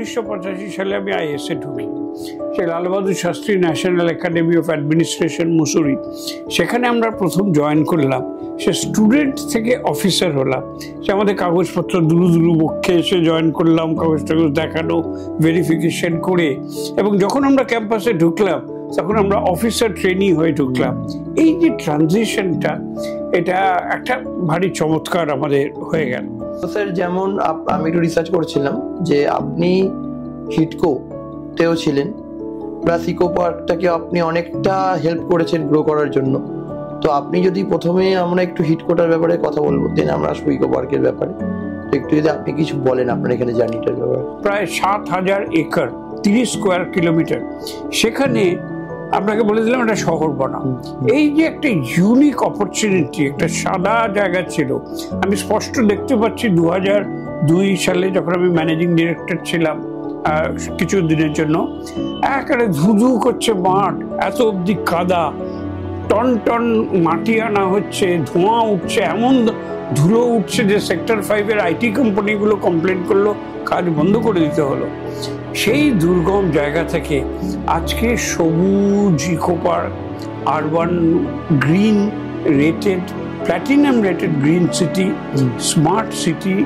1985 সালে আমি আইএসএ ঢুকি। সেই Lal Bahadur Shastri national academy of administration Mussoorie, সেখানে আমরা প্রথম জয়েন করলাম। সে স্টুডেন্ট থেকে অফিসার হলাম। সে আমাদের কাগজপত্র দুলু বক্ষে এসে জয়েন করলাম, কাগজ টাগজ দেখানো, ভেরিফিকেশন করে, এবং যখন আমরা ক্যাম্পাসে ঢুকলাম তখন আমরা অফিসার ট্রেনি হয়ে ঢুকলাম। এই যে ট্রানজিশনটা, এটা একটা ভারী চমৎকার আমাদের হয়ে গেল। তো স্যার, যেমন আমি একটু রিসার্চ করছিলাম যে আপনি হিটকোতেও ছিলেন, প্লাস ইকো পার্কটাকে আপনি অনেকটা হেল্প করেছেন গ্রো করার জন্য। তো আপনি যদি প্রথমে আমরা একটু হিটকোটার ব্যাপারে কথা বলবো, দেন আমরা আসবো ইকো পার্কের ব্যাপারে। তো একটু যদি আপনি কিছু বলেন আপনার এখানে জার্নিটার ব্যাপারে। প্রায় 7,000 একর, 30 স্কোয়ার কিলোমিটার। সেখানে আপনাকে বলে দিলাম একটা শহর বানাও। এই যে একটা ইউনিক অপরচুনিটি, একটা সাদা জায়গা ছিল। আমি স্পষ্ট দেখতে পাচ্ছি 2002 সালে যখন আমি ম্যানেজিং ডিরেক্টর ছিলাম কিছু দিনের জন্য, একেবারে ধুধু করছে মাঠ, এত অবধি কাদা, টন টন মাটি আনা হচ্ছে, ধোঁয়া উঠছে, এমন ধুলো উঠছে যে সেক্টর 5-এর আইটি কোম্পানিগুলো কমপ্লেন করলো, কাজ বন্ধ করে দিতে হলো। সেই দুর্গম জায়গা থেকে আজকে সবুজ eco park, urban green rated, platinum rated green city, smart city,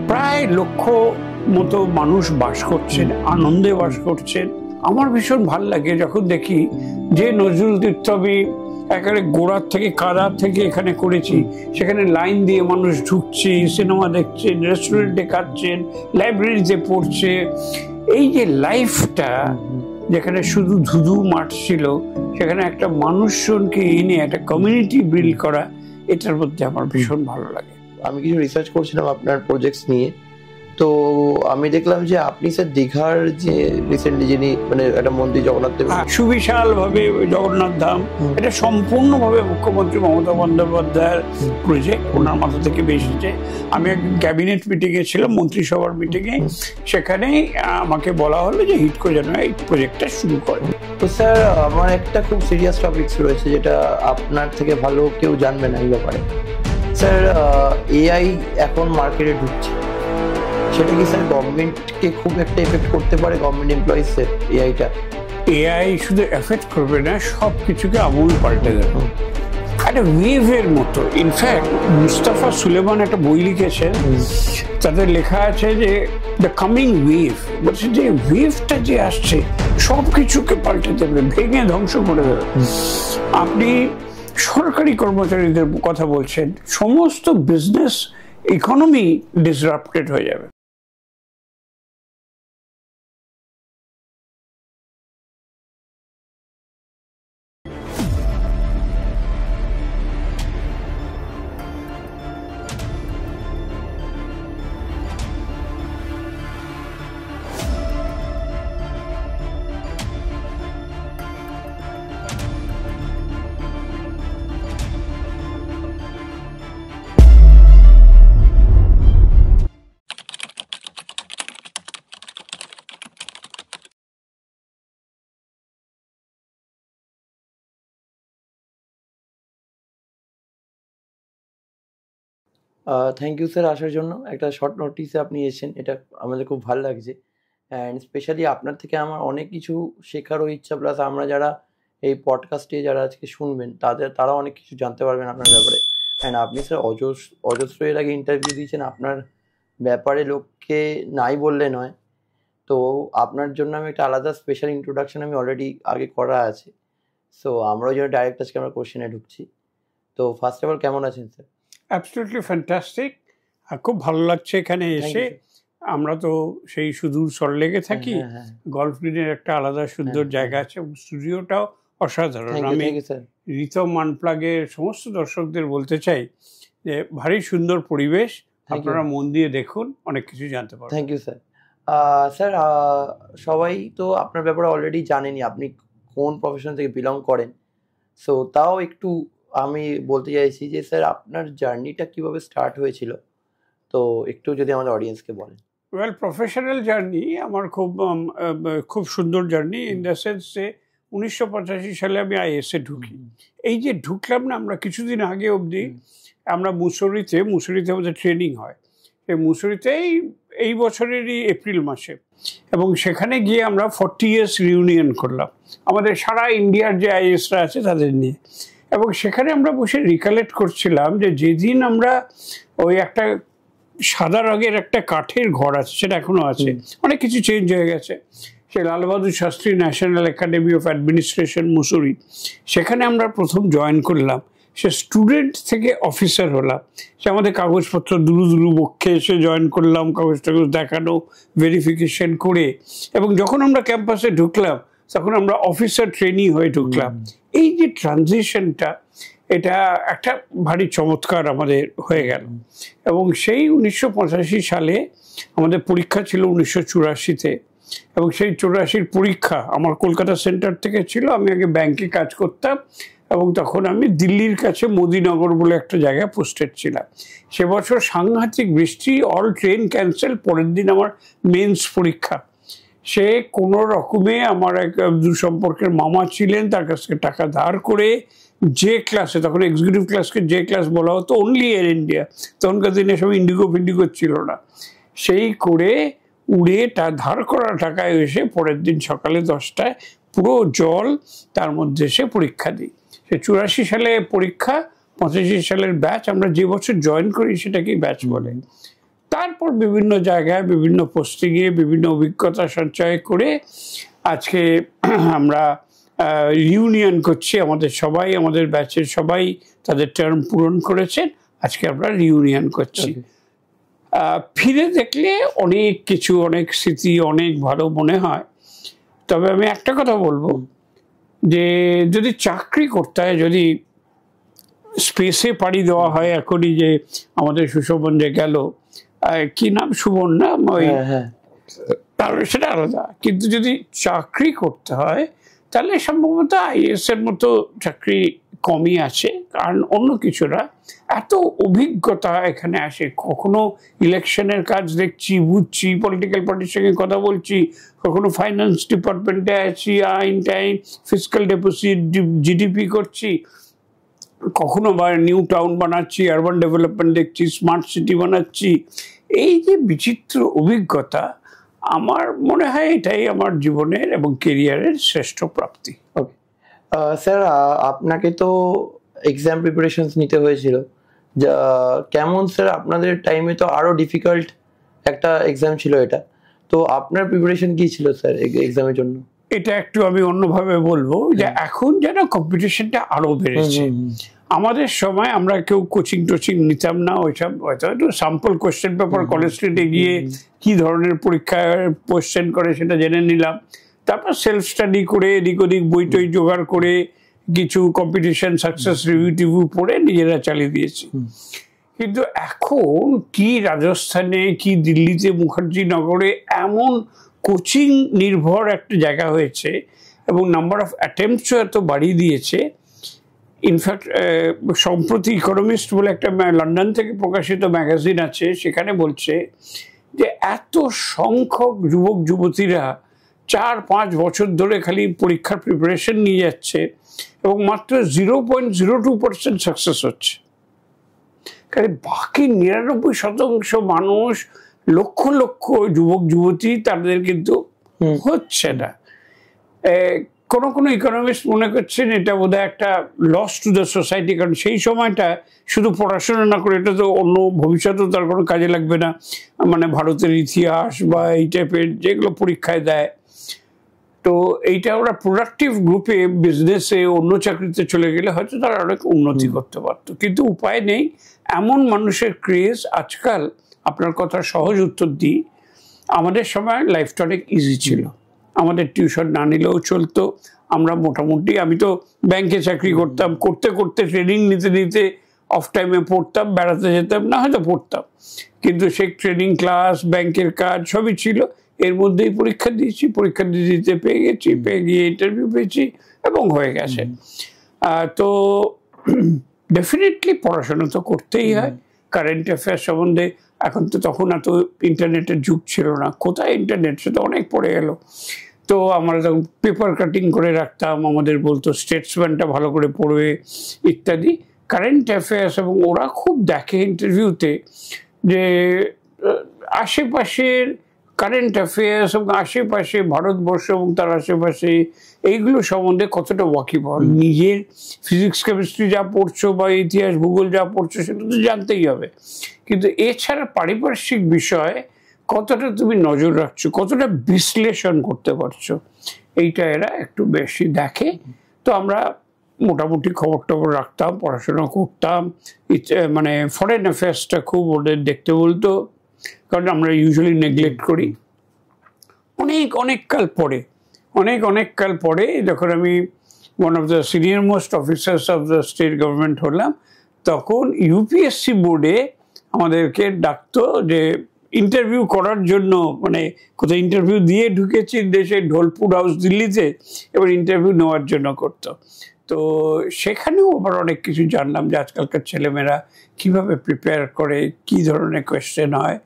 প্রায় লক্ষ মতো মানুষ বাস করছেন, আনন্দে বাস করছেন। আমার ভীষণ ভাল লাগে যখন দেখি যে নজরুল তীর্থ আমি একেবারে গোড়ার থেকে কাদা থেকে এখানে করেছি, সেখানে লাইন দিয়ে মানুষ ঢুকছে, সিনেমা দেখছেন, রেস্টুরেন্টে খাচ্ছেন, লাইব্রেরিতে পড়ছে। এই যে লাইফটা, যেখানে শুধু ধুধু মাঠ ছিল, সেখানে একটা মানুষজনকে এনে একটা কমিউনিটি বিল্ড করা, এটার মধ্যে আমার ভীষণ ভালো লাগে। আমি কিছু রিসার্চ করছিলাম আপনার প্রজেক্টস নিয়ে, তো আমি দেখলাম যে আপনি স্যার দীঘার যে রিসেন্টলি যিনি মানে একটা মন্দির জগন্নাথ দেব, সুবিশাল ভাবে জগন্নাথ ধাম, এটা সম্পূর্ণভাবে মুখ্যমন্ত্রী মমতা বন্দ্যোপাধ্যায়ের প্রজেক্ট, ওনার মাথা থেকে বেরিয়েছে। আমি এক ক্যাবিনেট মিটিংয়ে ছিলাম, মন্ত্রিসভার মিটিংয়ে, সেখানে আমাকে বলা হলো যে হিটকো যেন এই প্রজেক্টটা শুরু করে। তো স্যার, আমার একটা খুব সিরিয়াস টপিকস রয়েছে যেটা আপনার থেকে ভালো কেউ জানবে না এই ব্যাপারে। স্যার, এআই এখন মার্কেটে ঢুকছে, সেটা কি স্যার গভর্নমেন্টকে খুব একটা এফেক্ট করতে পারে? গভর্নমেন্ট এমপ্লয়িজের এআইটা? এআই শুধু এফেক্ট করবে না, সব কিছুকে আমূল পাল্টে দেবে, একটা ওয়েভের মতো। ইনফ্যাক্ট মুস্তাফা সুলেমান একটা বই লিখেছেন, তাতে লেখা আছে যে দ্য কামিং ওয়েভ, বলছে যে ওয়েভটা যে আসছে সব কিছুকে পাল্টে দেবে, ভেঙে ধ্বংস করে দেবে। আপনি সরকারি কর্মচারীদের কথা বলছেন, সমস্ত বিজনেস ইকোনমি ডিসরাপ্টেড হয়ে যাবে। থ্যাংক ইউ স্যার আসার জন্য। একটা শর্ট নোটিসে আপনি এসেছেন, এটা আমাদের খুব ভালো লাগছে। অ্যান্ড স্পেশালি আপনার থেকে আমার অনেক কিছু শেখারও ইচ্ছা, প্লাস আমরা যারা এই পডকাস্টে যারা আজকে শুনবেন তারাও অনেক কিছু জানতে পারবেন আপনার ব্যাপারে। অ্যান্ড আপনি স্যার অজস্র এর আগে ইন্টারভিউ দিয়েছেন, আপনার ব্যাপারে লোককে নাই বললে নয়। তো আপনার জন্য আমি একটা আলাদা স্পেশাল ইন্ট্রোডাকশন আমি অলরেডি আগে করা আছে। সো আমরাও যেন ডাইরেক্ট আজকে আমরা কোশ্চেনে ঢুকছি। তো ফার্স্ট অফ অল কেমন আছেন স্যার? অ্যাবসলিউটলি ফ্যান্টাস্টিক, খুব ভালো লাগছে এখানে এসে। আমরা তো সেই সুদূর সল্টলেকে থাকি, গলফ গ্রিনের একটা আলাদা সুন্দর জায়গা আছে, স্টুডিওটাও অসাধারণ। আমি রিতম আনপ্লাগের সমস্ত দর্শকদের বলতে চাই যে ভারী সুন্দর পরিবেশ, আপনারা মন দিয়ে দেখুন, অনেক কিছু জানতে পারবেন। Thank you sir. স্যার, সবাই তো আপনার ব্যাপারে অলরেডি জানেনই, আপনি কোন প্রফেশন থেকে বিলং করেন। সো তাও একটু আমি বলতে চাইছি যে স্যার আপনার জার্নিটা কিভাবে স্টার্ট হয়েছিল, তো একটু যদি আমাদের অডিয়েন্সকে বলেন। ওয়েল, প্রফেশনাল জার্নি আমার খুব সুন্দর জার্নি, ইন দ্য সেন্স যে 1985 সালে আমি আইএসএ ঢুকি। এই যে ঢুকলাম না, আমরা কিছুদিন আগে অবধি আমরা মুসুরিতে আমাদের ট্রেনিং হয়, এই মুসুরিতেই এই বছরেরই এপ্রিল মাসে, এবং সেখানে গিয়ে আমরা 40 years রিউনিয়ন করলাম আমাদের সারা ইন্ডিয়ার যে আইএসরা আছে তাদের নিয়ে। এবং সেখানে আমরা বসে রিকালেক্ট করছিলাম যে যেদিন আমরা ওই একটা সাদা রঙের একটা কাঠের ঘর আছে, সেটা এখনো আছে, অনেক কিছু চেঞ্জ হয়ে গেছে, সে Lal Bahadur Shastri national academy of administration Mussoorie, সেখানে আমরা প্রথম জয়েন করলাম। সে স্টুডেন্ট থেকে অফিসার হলাম, সে আমাদের কাগজপত্র দুরু দুরু বক্ষে এসে জয়েন করলাম, কাগজ টাগজ দেখানো, ভেরিফিকেশন করে, এবং যখন আমরা ক্যাম্পাসে ঢুকলাম তখন আমরা অফিসার ট্রেনি হয়ে ঢুকলাম। এই যে ট্রানজিশনটা, এটা একটা ভারী চমৎকার আমাদের হয়ে গেল। এবং সেই 1985 সালে আমাদের পরীক্ষা ছিল 1984-তে, এবং সেই 84-র পরীক্ষা আমার কলকাতা সেন্টার থেকে ছিল। আমি আগে ব্যাংকে কাজ করতাম, এবং তখন আমি দিল্লির কাছে মোদিনগর বলে একটা জায়গায় পোস্টেড ছিলাম। সে বছর সাংঘাতিক বৃষ্টি, অল ট্রেন ক্যান্সেল, পরের দিন আমার মেন্স পরীক্ষা। সে কোনো রকমে আমার এক দুঃসম্পর্কের মামা ছিলেন, তার কাছ থেকে টাকা ধার করে যে ক্লাসে, তখন এক্সিকিউটিভ ক্লাসকে যে ক্লাস বলা হতো, অনলি এয়ার ইন্ডিয়া, তখনকার দিনে সব ইন্ডিগো ফিন্ডিগো ছিল না, সেই করে উড়ে তার ধার করা টাকায় এসে পরের দিন সকালে 10টায় পুরো জল, তার মধ্যে এসে পরীক্ষা দিই। সে 84 সালে পরীক্ষা, 85 সালের ব্যাচ, আমরা যে বছর জয়েন করি সেটাকেই ব্যাচ বলে। তারপর বিভিন্ন জায়গায় বিভিন্ন পোস্টিংয়ে বিভিন্ন অভিজ্ঞতা সঞ্চয় করে আজকে আমরা রিউনিয়ন করছি। আমাদের সবাই, আমাদের ব্যাচের সবাই তাদের টার্ম পূরণ করেছেন, আজকে আমরা রিউনিয়ন করছি। ফিরে দেখলে অনেক কিছু, অনেক স্মৃতি, অনেক ভালো মনে হয়। তবে আমি একটা কথা বলবো, যে যদি চাকরি করতে হয়, যদি স্পেসে পাড়ি দেওয়া হয়, এখনই যে আমাদের সুশোভন যে গেল, কি নাম, সুবন না, ওই, তাহলে সেটা আলাদা। কিন্তু যদি চাকরি করতে হয় তাহলে সম্ভবত আইএস এর মতো চাকরি কমই আছে, কারণ অন্য কিছুরা এত অভিজ্ঞতা এখানে আসে। কখনো ইলেকশনের কাজ দেখছি, বুঝছি, পলিটিক্যাল পার্টির সঙ্গে কথা বলছি, কখনো ফাইন্যান্স ডিপার্টমেন্টে আছি, আইন টাইন, ফিসক্যাল ডেপোজিট, জিডিপি করছি, কখনো বা নিউ টাউন বানাচ্ছি, আরবান ডেভেলপমেন্ট দেখছি, স্মার্ট সিটি বানাচ্ছি। এই যে বিচিত্র অভিজ্ঞতা, আমার মনে হয় এটাই আমার জীবনের এবং কেরিয়ারের শ্রেষ্ঠ প্রাপ্তি। ওকে স্যার, আপনাকে তো এক্সাম প্রিপারেশনস নিতে হয়েছিল, কেমন স্যার? আপনাদের টাইমে তো আরো ডিফিকাল্ট একটা এক্সাম ছিল এটা, তো আপনার প্রিপারেশন কি ছিল স্যার এক্সামের জন্য? এটা একটু আমি অন্যভাবে বলবো, যে এখন যেন কম্পিটিশনটা আরো বেড়েছে। আমাদের সময় আমরা কেউ কোচিং টোচিং নিতাম না, ওইসব হয়তো একটু স্যাম্পল কোয়েশ্চেন পেপার কলেজ স্ট্রিটে গিয়ে কি ধরনের পরীক্ষায় কোয়েশ্চেন করে সেটা জেনে নিলাম, তারপর সেলফ স্টাডি করে এদিক ওদিক বই টই জোগাড় করে কিছু কম্পিটিশন সাকসেস রিভিউ টিভিউ পড়ে নিজেরা চালিয়ে দিয়েছি। কিন্তু এখন কি রাজস্থানে, কি দিল্লিতে, মুখার্জি নগরে এমন কোচিং নির্ভর একটা জায়গা হয়েছে, এবং নাম্বার অফ অ্যাটেম্পটসও এত বাড়িয়ে দিয়েছে। ইনফ্যাক্ট সম্প্রতি ইকোনমিস্ট বলে একটা লন্ডন থেকে প্রকাশিত ম্যাগাজিন আছে, সেখানে বলছে যে এত সংখ্যক যুবক যুবতীরা 4-5 বছর ধরে খালি পরীক্ষার প্রিপারেশন নিয়ে যাচ্ছে, এবং মাত্র 0.02% সাকসেস হচ্ছে। কারণ বাকি 99% মানুষ, লক্ষ লক্ষ যুবক যুবতী, তাদের কিন্তু হচ্ছে না। কোনো কোনো ইকোনমিস্ট মনে করছেন এটা বোধহয় একটা লস টু দ্য সোসাইটি, কারণ সেই সময়টা শুধু পড়াশোনা না করে, এটা তো অন্য ভবিষ্যতেও তার কোনো কাজে লাগবে না, মানে ভারতের ইতিহাস বা এই টাইপের যেগুলো পরীক্ষায় দেয়, তো এইটা ওরা প্রোডাক্টিভ গ্রুপে, বিজনেসে, অন্য চাকরিতে চলে গেলে হয়তো তারা অনেক উন্নতি করতে পারতো। কিন্তু উপায় নেই, এমন মানুষের ক্রেজ আজকাল। আপনার কথা সহজ উত্তর দিই, আমাদের সময় লাইফটা অনেক ইজি ছিল, আমাদের টিউশন না নিলেও চলতো। আমরা মোটামুটি, আমি তো ব্যাংকে চাকরি করতাম, করতে করতে ট্রেনিং নিতে নিতে অফ টাইমে পড়তাম, বেড়াতে যেতাম না, হয়তো পড়তাম, কিন্তু সেই ট্রেনিং ক্লাস, ব্যাংকের কাজ সবই ছিল। এর মধ্যেই পরীক্ষা দিয়েছি, পরীক্ষা দিতে পেয়ে গেছি, পেয়ে গিয়ে ইন্টারভিউ পেয়েছি এবং হয়ে গেছে। তো ডেফিনেটলি পড়াশোনা তো করতেই হয়। কারেন্ট অ্যাফেয়ার্স সম্বন্ধে এখন তো, তখন এত ইন্টারনেটের যুগ ছিল না, কোথায় ইন্টারনেট, সেটা অনেক পড়ে গেল। তো আমরা তখন পেপার কাটিং করে রাখতাম, আমাদের বলতো স্টেটসম্যানটা ভালো করে পড়বে ইত্যাদি, কারেন্ট অ্যাফেয়ার্স। এবং ওরা খুব দেখে ইন্টারভিউতে যে আশেপাশের কারেন্ট অ্যাফেয়ার্স এবং আশেপাশে ভারতবর্ষ এবং তার আশেপাশে এইগুলো সম্বন্ধে কতটা ওয়াকিবহাল, নিজের ফিজিক্স কেমিস্ট্রি যা পড়ছো বা ইতিহাস ভূগোল যা পড়ছো সেটা তো জানতেই হবে, কিন্তু এছাড়া পারিপার্শ্বিক বিষয়ে কতটা তুমি নজর রাখছো, কতটা বিশ্লেষণ করতে পারছো, এইটা এরা একটু বেশি দেখে। তো আমরা মোটামুটি খবর টবর রাখতাম, পড়াশোনা করতাম, মানে ফরেন অ্যাফেয়ার্সটা খুব ওদের দেখতে বলতো, কারণ আমরা ইউজুয়ালি নেগলেক্ট করি। অনেক কাল পরে যখন আমি one of the senior most officers of the state government হলাম, তখন ইউপিএসসি বোর্ডে আমাদেরকে ডাকতো যে ইন্টারভিউ করার জন্য, মানে কোথাও ইন্টারভিউ দিয়ে ঢুকেছি দেশে ঢোলপুর হাউস দিল্লিতে, এবার ইন্টারভিউ নেওয়ার জন্য করতো। তো সেখানেও আবার অনেক কিছু জানলাম যে আজকালকার ছেলেমেয়েরা কীভাবে প্রিপেয়ার করে, কী ধরনের কোয়েশ্চেন হয়।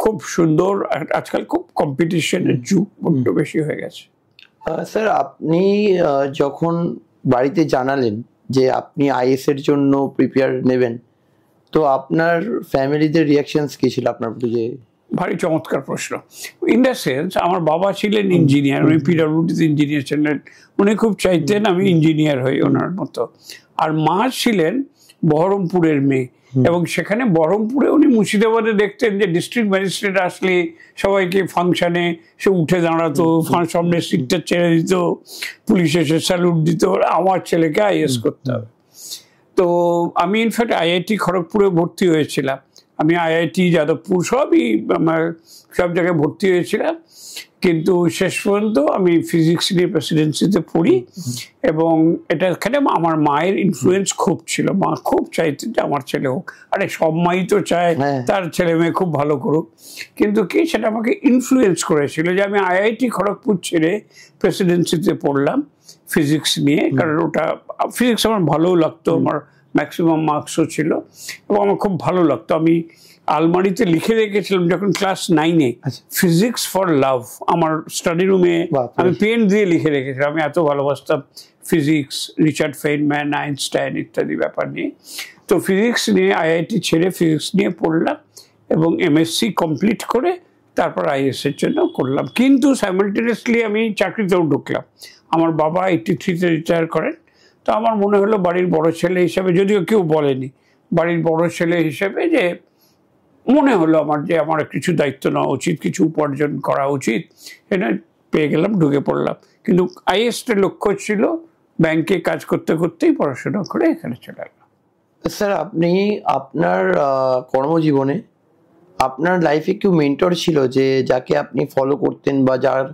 খুব সুন্দর, আজকাল খুব কম্পিটিশনের যুগ বড্ড বেশি হয়ে গেছে। স্যার, আপনি যখন বাড়িতে জানালেন যে আপনি আইএস এর জন্য প্রিপেয়ার নেবেন, তো আপনার ফ্যামিলিদের রিয়াকশনস কি ছিল আপনার প্রতি? যে ভারী চমৎকার প্রশ্ন। ইন দ্য সেন্স, আমার বাবা ছিলেন ইঞ্জিনিয়ার, উনি পিডব্লিউডিতে ইঞ্জিনিয়ার ছিলেন, উনি খুব চাইতেন আমি ইঞ্জিনিয়ার হই ওনার মতো। আর মা ছিলেন বহরমপুরের মেয়ে, এবং সেখানে বহরমপুরে উনি মুর্শিদাবাদে দেখতেন যে ডিস্ট্রিক্ট ম্যাজিস্ট্রেট আসলে সবাইকে ফাংশনে সে উঠে দাঁড়াতো, সামনে সিটটা ছেড়ে দিত, পুলিশ এসে স্যালুট দিত, আমার ছেলেকে আইএস করতে হবে। তো আমি ইনফ্যাক্ট আইআইটি খড়গপুরে ভর্তি হয়েছিলাম, আমি আইআইটি যাদবপুর সব জায়গায় ভর্তি হয়েছিলাম, কিন্তু শেষ পর্যন্ত আমি ফিজিক্স নিয়ে প্রেসিডেন্সিতে পড়ি। এবং এটা এখানে আমার মায়ের ইনফ্লুয়েন্স খুব ছিল, মা খুব চাইতেন যে আমার ছেলে হোক। আরে সব মাই তো চায় তার ছেলে মেয়ে খুব ভালো করুক, কিন্তু কি সেটা আমাকে ইনফ্লুয়েন্স করেছিল যে আমি আইআইটি খড়গপুর ছেড়ে প্রেসিডেন্সিতে পড়লাম ফিজিক্স নিয়ে, কারণ ওটা ফিজিক্স আমার ভালোও লাগতো, আমার ম্যাক্সিমাম মার্কসও ছিল এবং আমার খুব ভালো লাগতো। আমি আলমারিতে লিখে রেখেছিলাম যখন ক্লাস 9-এ, ফিজিক্স ফর লাভ, আমার স্টাডি রুমে আমি পেন দিয়ে লিখে রেখেছিলাম, আমি এত ভালোবাসতাম ফিজিক্স, রিচার্ড ফেইনম্যান, আইনস্টাইন ইত্যাদি ব্যাপার নিয়ে। তো ফিজিক্স নিয়ে আইআইটি ছেড়ে ফিজিক্স নিয়ে পড়লাম এবং এমএসসি কমপ্লিট করে তারপর আইএস এর জন্য করলাম। কিন্তু সাইমালটেনিয়াসলি আমি চাকরিতেও ঢুকলাম। আমার বাবা 83-তে রিটায়ার করেন, তো আমার মনে হলো বাড়ির বড় ছেলে হিসাবে, যদিও কেউ বলেনি, বাড়ির বড় ছেলে হিসেবে যে মনে হলো আমার যে আমার কিছু দায়িত্ব নেওয়া উচিত, কিছু উপার্জন করা উচিত, এটা পেয়ে গেলাম, ঢুকে পড়লাম। কিন্তু আইএসটা লক্ষ্য ছিল, ব্যাংকে কাজ করতে করতেই পড়াশোনা করে এখানে চলে এলাম। স্যার, আপনি আপনার কর্মজীবনে আপনার লাইফে কেউ মেন্টর ছিল যে যাকে আপনি ফলো করতেন, বা যার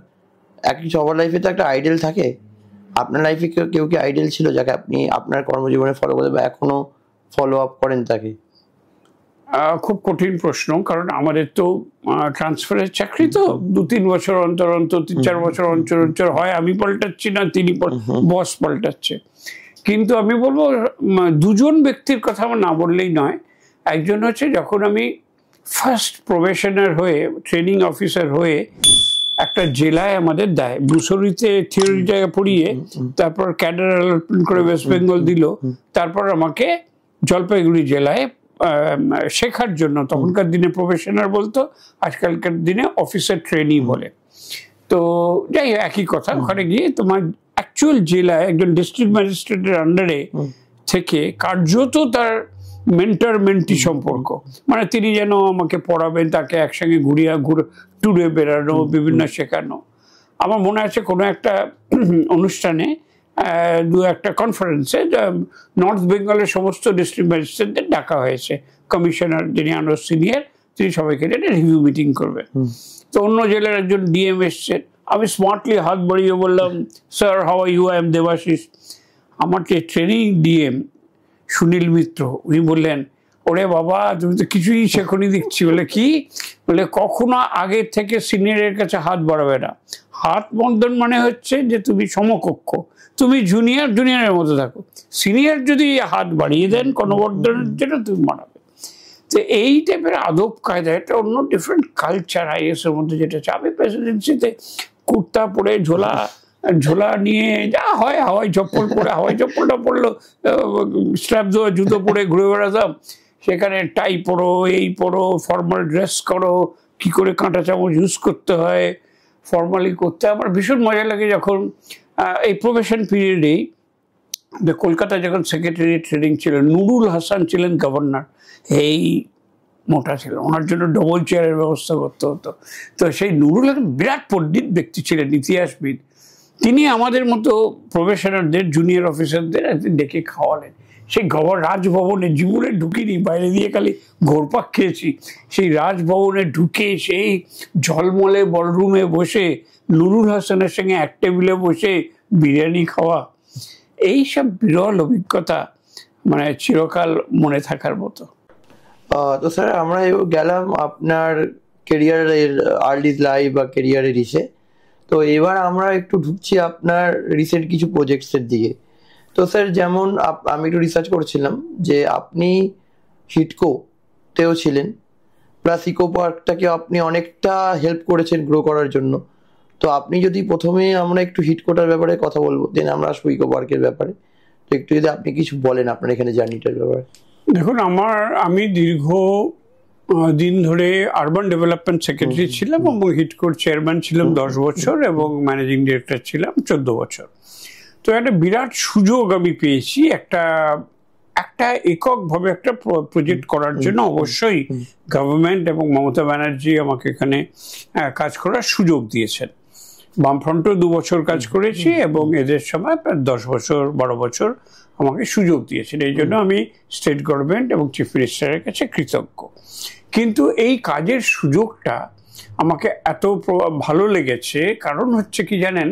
সবার লাইফে তো একটা আইডল থাকে, আপনার লাইফে কেউ কি আইডল ছিল যাকে আপনি আপনার কর্মজীবনে ফলো করতেন বা এখনো ফলো আপ করেন তাকে? খুব কঠিন প্রশ্ন, কারণ আমাদের তো ট্রান্সফারের চাকরি, তো 2-3 বছর অন্তর 3-4 বছর অন্তর হয় আমি পাল্টাচ্ছি না তিনি বস পাল্টাচ্ছে। কিন্তু আমি বলবো দুজন ব্যক্তির কথা আমার না বললেই নয়। একজন হচ্ছে যখন আমি ফার্স্ট প্রবেশনার হয়ে, ট্রেনিং অফিসার হয়ে একটা জেলায় আমাদের দেয়, বুসরিতে থিওরি জায়গা পড়িয়ে তারপর ক্যাডার অ্যালটমেন্ট করে ওয়েস্ট বেঙ্গল দিল, তারপর আমাকে জলপাইগুড়ি জেলায় শেখার জন্য, তখনকার দিনে প্রফেশনাল বলতো, আজকালকার দিনে অফিসার ট্রেনি বলে। তো যাই হোক, একই কথা, ওখানে গিয়ে তোমার অ্যাকচুয়াল জেলায় একজন ডিস্ট্রিক্ট ম্যাজিস্ট্রেটের আন্ডারে থেকে কার্যত তার মেন্টর মেন্টি সম্পর্ক, মানে তিনি যেন আমাকে পড়াবেন, তাকে একসঙ্গে ট্যুরে বেড়ানো, বিভিন্ন শেখানো। আমার মনে আছে কোনো একটা অনুষ্ঠানে, একটা কনফারেন্সে নর্থ বেঙ্গলের সমস্ত ডিস্ট্রিক্ট ম্যাজিস্ট্রেটদের ডাকা হয়েছে, কমিশনার যিনি আরো সিনিয়র, তিনি সবাইকে একটা রিভিউ মিটিং করবেন। তো অন্য জেলার একজন ডিএম এসছেন, আমি স্মার্টলি হাত বাড়িয়ে বললাম, sir how are you, I am Debashis. আমার যে ট্রেনিং ডিএম সুনীল মিত্র, উনি বললেন, ওরে বাবা তুমি তো কিছুই শেখনি দেখছি। বলে কি? বলে কখনো আগের থেকে সিনিয়রের কাছে হাত বাড়াবে না। হাত বন্ধন মানে হচ্ছে যে তুমি সমকক্ষ, তুমি জুনিয়রের মতো থাকো, সিনিয়র যদি হাত বাড়িয়ে দেন কর্মবর্ধনের জন্য তুমি বাড়াবে। তো এই টাইপের আদব কায়দা, একটা অন্য ডিফারেন্ট কালচার আইএস এর মধ্যে যেটা আছে। আমি প্রেসিডেন্সিতে কুর্তা পরে ঝোলা নিয়ে যা হয়, হাওয়াই চপ্পল পরে, হাওয়াই চপ্পলটা পরলো, স্ট্র্যাপ দেওয়া জুতো পরে ঘুরে বেড়াতাম। সেখানে টাই পরো, এই পরো, ফর্মাল ড্রেস করো, কি করে কাঁটা চামচ ইউজ করতে হয়, ফর্মালি করতে। আমার ভীষণ মজা লাগে যখন এই প্রবেশন পিরিয়ডেই কলকাতায় যখন সেক্রেটারি ট্রেনিং ছিল, নুরুল হাসান ছিলেন গভর্নর, এই মোটা ছিল, ওনার জন্য ডবল চেয়ারের ব্যবস্থা করতে হতো। তো সেই নুরুল হাসান বিরাট পণ্ডিত ব্যক্তি ছিলেন, ইতিহাসবিদ। তিনি আমাদের মতো প্রফেশনালদের, জুনিয়র অফিসারদের একদিন ডেকে খাওয়ালেন। সেই রাজভবনে জীবনে ঢুকিনি, বাইরে দিয়ে খালি ঘোরপাক খেয়েছি। সেই রাজভবনে ঢুকে সেই ঝলমলে বলরুমে বসে নুরুল হাসানের সঙ্গে এক টেবিলে বসে বিরিয়ানি খাওয়া, এইসব বিরল অভিজ্ঞতা মানে চিরকাল মনে থাকার মতো। তো স্যার আমরা গেলাম আপনার কেরিয়ারের আর্লি লাইফ বা কেরিয়ারের ইসে। তো এবার আমরা একটু ঢুকছি আপনার রিসেন্ট কিছু প্রজেক্টসের দিকে। তো স্যার যেমন আমি একটু রিসার্চ করছিলাম যে আপনি হিটকোতেও ছিলেন, প্লাস ইকো পার্কটাকে আপনি অনেকটা হেল্প করেছেন গ্রো করার জন্য। তো আপনি যদি প্রথমে আমরা একটু হিটকোটার ব্যাপারে কথা বলবো, দেন আমরা আসবো ইকো পার্কের ব্যাপারে। তো একটু যদি আপনি কিছু বলেন আপনার এখানে জার্নিটার ব্যাপারে। দেখুন, আমি দীর্ঘ দিন ধরে আরবান ডেভেলপমেন্ট সেক্রেটারি ছিলাম এবং হিটকোর চেয়ারম্যান ছিলাম 10 বছর এবং ম্যানেজিং ডিরেক্টর ছিলাম 14 বছর। তো একটা বিরাট সুযোগ আমি পেয়েছি একটা এককভাবে একটা প্রজেক্ট করার জন্য। অবশ্যই গভর্নমেন্ট এবং মমতা ব্যানার্জি আমাকে এখানে কাজ করার সুযোগ দিয়েছেন। বামফ্রন্টও 2 বছর কাজ করেছি এবং এদের সময় প্রায় 10 বছর 12 বছর আমাকে সুযোগ দিয়েছেন। এই জন্য আমি স্টেট গভর্নমেন্ট এবং চিফ মিনিস্টারের কাছে কৃতজ্ঞ। কিন্তু এই কাজের সুযোগটা আমাকে এত ভালো লেগেছে, কারণ হচ্ছে কি জানেন,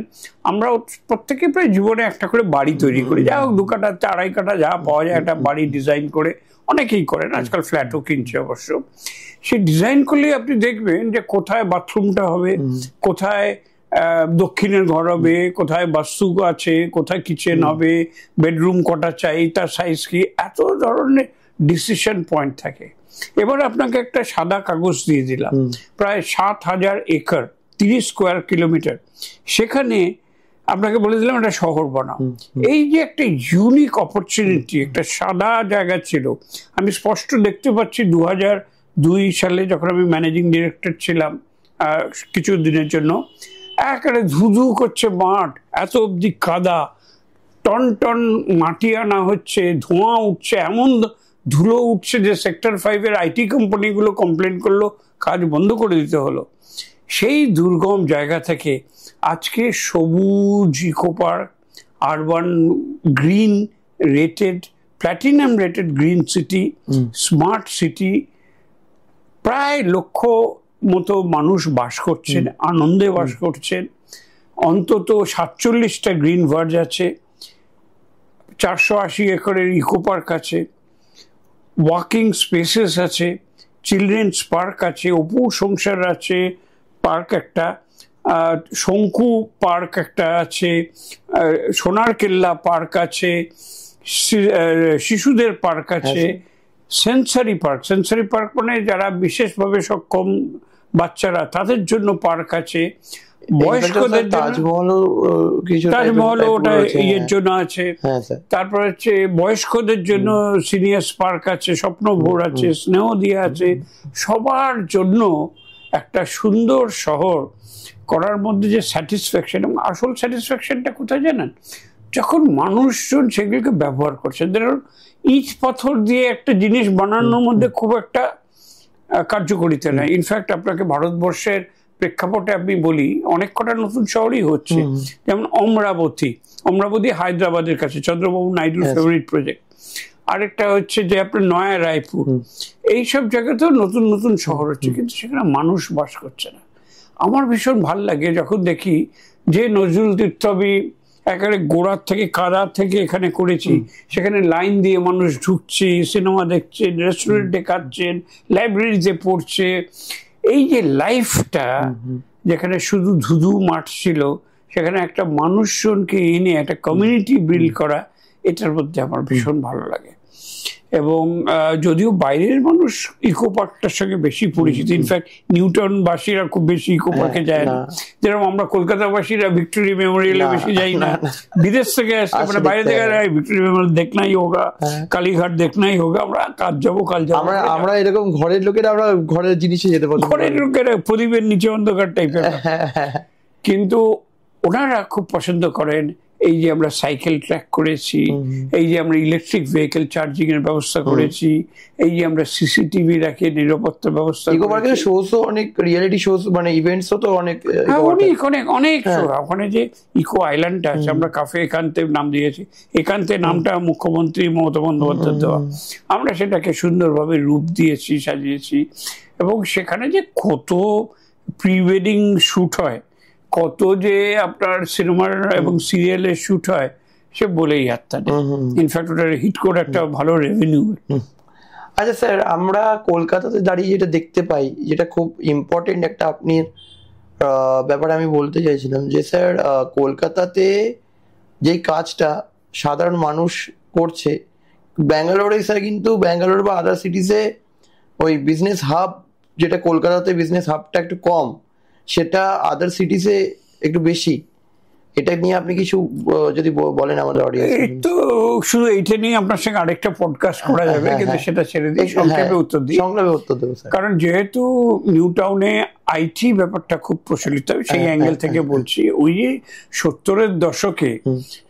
আমরা প্রত্যেকে প্রায় জীবনে একটা করে বাড়ি তৈরি করি, যা হোক 2 কাঠা 2.5 কাঠা যা পাওয়া যায় একটা বাড়ি ডিজাইন করে, অনেকেই করেন, আজকাল ফ্ল্যাটও কিনছে অবশ্য। সেই ডিজাইন করলে আপনি দেখবেন যে কোথায় বাথরুমটা হবে, কোথায় দক্ষিণের ঘর হবে, কোথায় বাস্তু আছে, কোথায় কিচেন হবে, বেডরুম কটা চাই, তার সাইজ কি, এত ধরনের ডিসিশন পয়েন্ট থাকে। এবার আপনাকে একটা সাদা কাগজ দিয়ে দিলাম, প্রায় 7,000 একর, 30 স্কোয়ার কিলোমিটার, সেখানে আপনাকে বলে দিলাম একটা শহর বানাও। এই যে একটা ইউনিক অপরচুনিটি, একটা সাদা জায়গা ছিল। আমি স্পষ্ট দেখতে পাচ্ছি 2002 সালে যখন আমি ম্যানেজিং ডিরেক্টর ছিলাম কিছু দিনের জন্য, একেবারে ধুধু করছে মাঠ, এত অবধি কাদা, টন টন মাটি আনা হচ্ছে, ধোঁয়া উঠছে, এমন ধুলো উঠছে যে সেক্টর 5-এর আইটি কোম্পানিগুলো কমপ্লেন করলো, কাজ বন্ধ করে দিতে হলো। সেই দুর্গম জায়গা থেকে আজকে সবুজ eco park, urban green rated, platinum rated green city, smart city, প্রায় 1 লক্ষ মতো মানুষ বাস করছেন, আনন্দে বাস করছেন। অন্তত 47টা গ্রিন ভার্জ আছে, 480 একরের ইকো পার্ক আছে, ওয়াকিং স্পেসেস আছে, চিলড্রেন্স পার্ক আছে, অপু সংসার আছে পার্ক একটা, শঙ্কু পার্ক একটা আছে, সোনার কেল্লা পার্ক আছে, শিশুদের পার্ক আছে, সেন্সারি পার্ক মানে যারা বিশেষভাবে সক্ষম বাচ্চারা তাদের জন্য পার্ক আছে, বয়স্কদের তাজমহল ওটা ইয়ের জন্য আছে, তারপর হচ্ছে বয়স্কদের জন্য সিনিয়র্স পার্ক আছে, স্বপ্নভোর আছে, স্নেহদিয়া আছে। সবার জন্য একটা সুন্দর শহর করার মধ্যে যে স্যাটিসফ্যাকশন, এবং আসল স্যাটিসফ্যাকশনটা কোথায় জানেন, যখন মানুষজন সেগুলোকে ব্যবহার করছে। ধরুন ইট পাথর দিয়ে একটা জিনিস বানানোর মধ্যে খুব একটা কার্যকরিতা নেই। ইনফ্যাক্ট আপনাকে ভারতবর্ষের প্রেক্ষাপটে আমি বলি, অনেক কটা নতুন শহরই হচ্ছে, যেমন অমরাবতী হায়দ্রাবাদের কাছে, চন্দ্রবাবু নাইডুর ফেভারিট প্রজেক্ট। আরেকটা হচ্ছে যে আপনার নয়া রায়পুর, এইসব জায়গাতেও নতুন নতুন শহর হচ্ছে, কিন্তু সেখানে মানুষ বাস করছে না। আমার ভীষণ ভাল লাগে যখন দেখি যে নজরুল তীর্থ আমি একেবারে গোড়ার থেকে কাদা থেকে এখানে করেছি, সেখানে লাইন দিয়ে মানুষ ঢুকছে, সিনেমা দেখছেন, রেস্টুরেন্টে খাচ্ছেন, লাইব্রেরিতে পড়ছে। এই যে লাইফটা, যেখানে শুধু ধুধু মাঠ ছিল, সেখানে একটা মানুষজনকে এনে একটা কমিউনিটি বিল্ড করা, এটার মধ্যে আমার ভীষণ ভালো লাগে। এবং যদিও বাইরের মানুষ ইকো পার্কটার সঙ্গে বেশি পরিচিত, ইনফ্যাক্ট নিউটাউন বাসীরা খুব বেশি ইকো পার্কে যায় না, যেরকম আমরা কলকাতাবাসীরা ভিক্টোরিয়া মেমোরিয়ালে বেশি যাই না। বিদেশ থেকে আসলে মানে বাইরে থেকে ভিক্টোরিয়া মেমোরিয়াল দেখনা হি হোগা, কালীঘাট দেখনা হি হোগা, আমরা কাজ যাবো কাল যাবো। আমরা এরকম ঘরের লোকেরা আমরা ঘরের জিনিসে যেতে পারি, ঘরের লোকেরা প্রদীপের নিচে অন্ধকার টাইপের। কিন্তু ওনারা খুব পছন্দ করেন এই যে আমরা সাইকেল ট্র্যাক করেছি, এই যে আমরা ইলেকট্রিক ভেহিকেল চার্জিং এর ব্যবস্থা করেছি, এই যে আমরা সিসিটিভি রাখে নিরাপত্তা ব্যবস্থা। ইকো পার্কের শোস অনেক, রিয়েলিটি শোস মানে ইভেন্টসও তো অনেক অনেক অনেক অনেক শো। ওখানে যে ইকো আইল্যান্ডটা আছে, আমরা কাফে একান্তে নাম দিয়েছি, একান্তে নামটা মুখ্যমন্ত্রী মমতা বন্দ্যোপাধ্যায় দেওয়া। আমরা সেটাকে সুন্দরভাবে রূপ দিয়েছি, সাজিয়েছি, এবং সেখানে যে কত প্রি ওয়েডিং শুট হয়, কত যে আপনার সিনেমার এবং সিরিয়ালের শুট হয়, সে বলেই যাত্রা নেই। ইনফ্যাক্ট ওটা হিট করে একটা ভালো রেভিনিউ। আচ্ছা স্যার, আমরা কলকাতাতে দাঁড়িয়ে যেটা দেখতে পাই, যেটা খুব ইম্পর্টেন্ট একটা আপনি ব্যাপারে আমি বলতে চাইছিলাম যে স্যার, কলকাতাতে যেই কাজটা সাধারণ মানুষ করছে, ব্যাঙ্গালোরে স্যার কিন্তু ব্যাঙ্গালোর বা আদার সিটিসে ওই বিজনেস হাব, যেটা কলকাতাতে বিজনেস হাবটা একটু কম, সেটা আদার সিটিসে একটু বেশি। এটা নিয়ে আপনি কিছু যদি বলেন আমাদের অডিয়েন্স। তো শুধু এইটা নিয়ে আপনার সঙ্গে আরেকটা পডকাস্ট করা যাবে, কিন্তু সেটা ছেড়ে দিয়ে সংক্ষেপে উত্তর দিই। কারণ যেহেতু নিউ টাউনে আইটি ব্যাপারটা খুব প্রচলিত, সেই অ্যাঙ্গেল থেকে বলছি। ওই যে 70-এর দশকে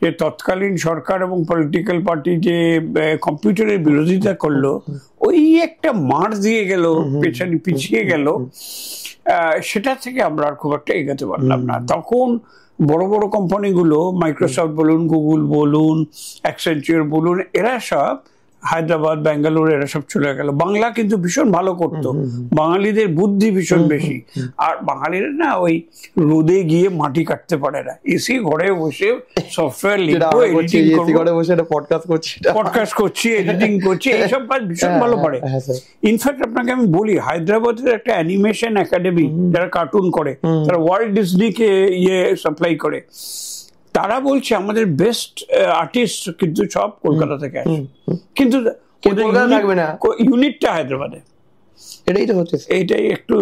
যে তৎকালীন সরকার এবং পলিটিক্যাল পার্টি যে কম্পিউটারের বিরোধিতা করলো, ওই একটা মার দিয়ে গেল, পিছিয়ে গেল, সেটা থেকে আমরা আর খুব একটা এগোতে পারলাম না। তখন বড় বড় কোম্পানিগুলো, মাইক্রোসফট বলুন, গুগল বলুন, অ্যাকসেঞ্চার বলুন, এরা সব হায়দ্রাবাদ, ব্যাঙ্গালোর, এরা সব চলে গেল। বাংলা কিন্তু ভীষণ ভালো করতো, বাঙালিদের বুদ্ধি ভীষণ বেশি। আর বাঙালিরা না ওই রোদে গিয়ে মাটি কাটতে পারে না, এসি ঘরে বসে সফটওয়্যার লিখবো, এডিটিং পডকাস্ট করছি, এডিটিং করছি, এইসব কাজ ভীষণ ভালো পারে। ইনফ্যাক্ট আপনাকে আমি বলি, হায়দ্রাবাদের একটা অ্যানিমেশন একাডেমি, যারা কার্টুন করে, তারা ওয়ার্ল্ড ডিজনিকে সাপ্লাই করে, তারা বলছে আমাদের বেস্ট আর্টিস্ট কিন্তু সব কলকাতা থেকে আসে, কিন্তু ইউনিটটা হায়দ্রাবাদে। এটাই তো হচ্ছে, এইটাই একটু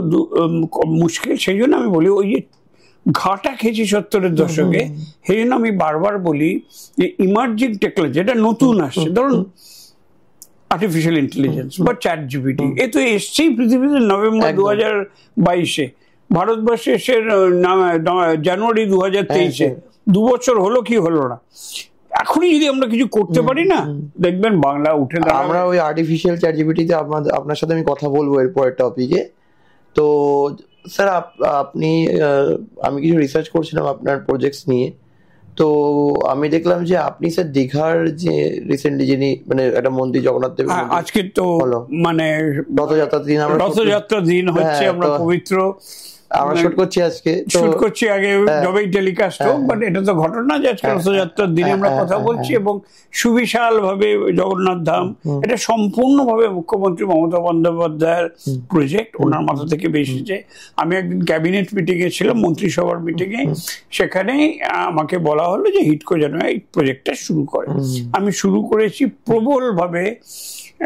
মুশকিল। সেই জন্য আমি বলি, ওই যে ঘাটা খেয়েছি 70-এর দশকে, সেই জন্য আমি বারবার বলি যে ইমার্জিং টেকনোলজি, যেটা নতুন আসছে, ধরুন আর্টিফিশিয়াল ইন্টেলিজেন্স বা চ্যাট জিপিটি, এ তো এসছেই পৃথিবীতে নভেম্বর 2022-এ, ভারতবর্ষে এসে জানুয়ারি 2023-এ, 2 বছর হলো, কি হলো না। এখনই যদি আমরা কিছু করতে পারি না, দেখবেন বাংলা উঠে দাঁড়াবে। আমরা ওই আর্টিফিশিয়াল চ্যাট জিপিটিতে আপনার সাথে আমি কথা বলবো এরপরের টপিকে। তো স্যার, আপনি আমি কিছু রিসার্চ করছিলাম আপনার প্রজেক্টস নিয়ে, তো আমি দেখলাম যে আপনি স্যার দীঘার যে রিসেন্টলি যিনি মানে একটা মন্দির, জগন্নাথ দেব, আজকে তো মানে রথযাত্রার দিন হচ্ছে, আমরা পবিত্র আমরা শুট করছি আজকে, শুট করছি আগে যবেই টেলিকাস্ট হোক, বাট এটা তো ঘটনা যে আজকে রথযাত্রার দিনে আমরা কথা বলছি, এবং সুবিশাল ভাবে জগন্নাথ ধাম, এটা সম্পূর্ণভাবে মুখ্যমন্ত্রী মমতা বন্দ্যোপাধ্যায়ের প্রজেক্ট, ওনার মাথা থেকে বেশিছে। আমি একদিন ক্যাবিনেট মিটিং এ ছিলাম, মন্ত্রিসভার মিটিং এ, সেখানে আমাকে বলা হলো যে হিডকো যেন এই প্রজেক্টটা শুরু করে। আমি শুরু করেছি প্রবল ভাবে,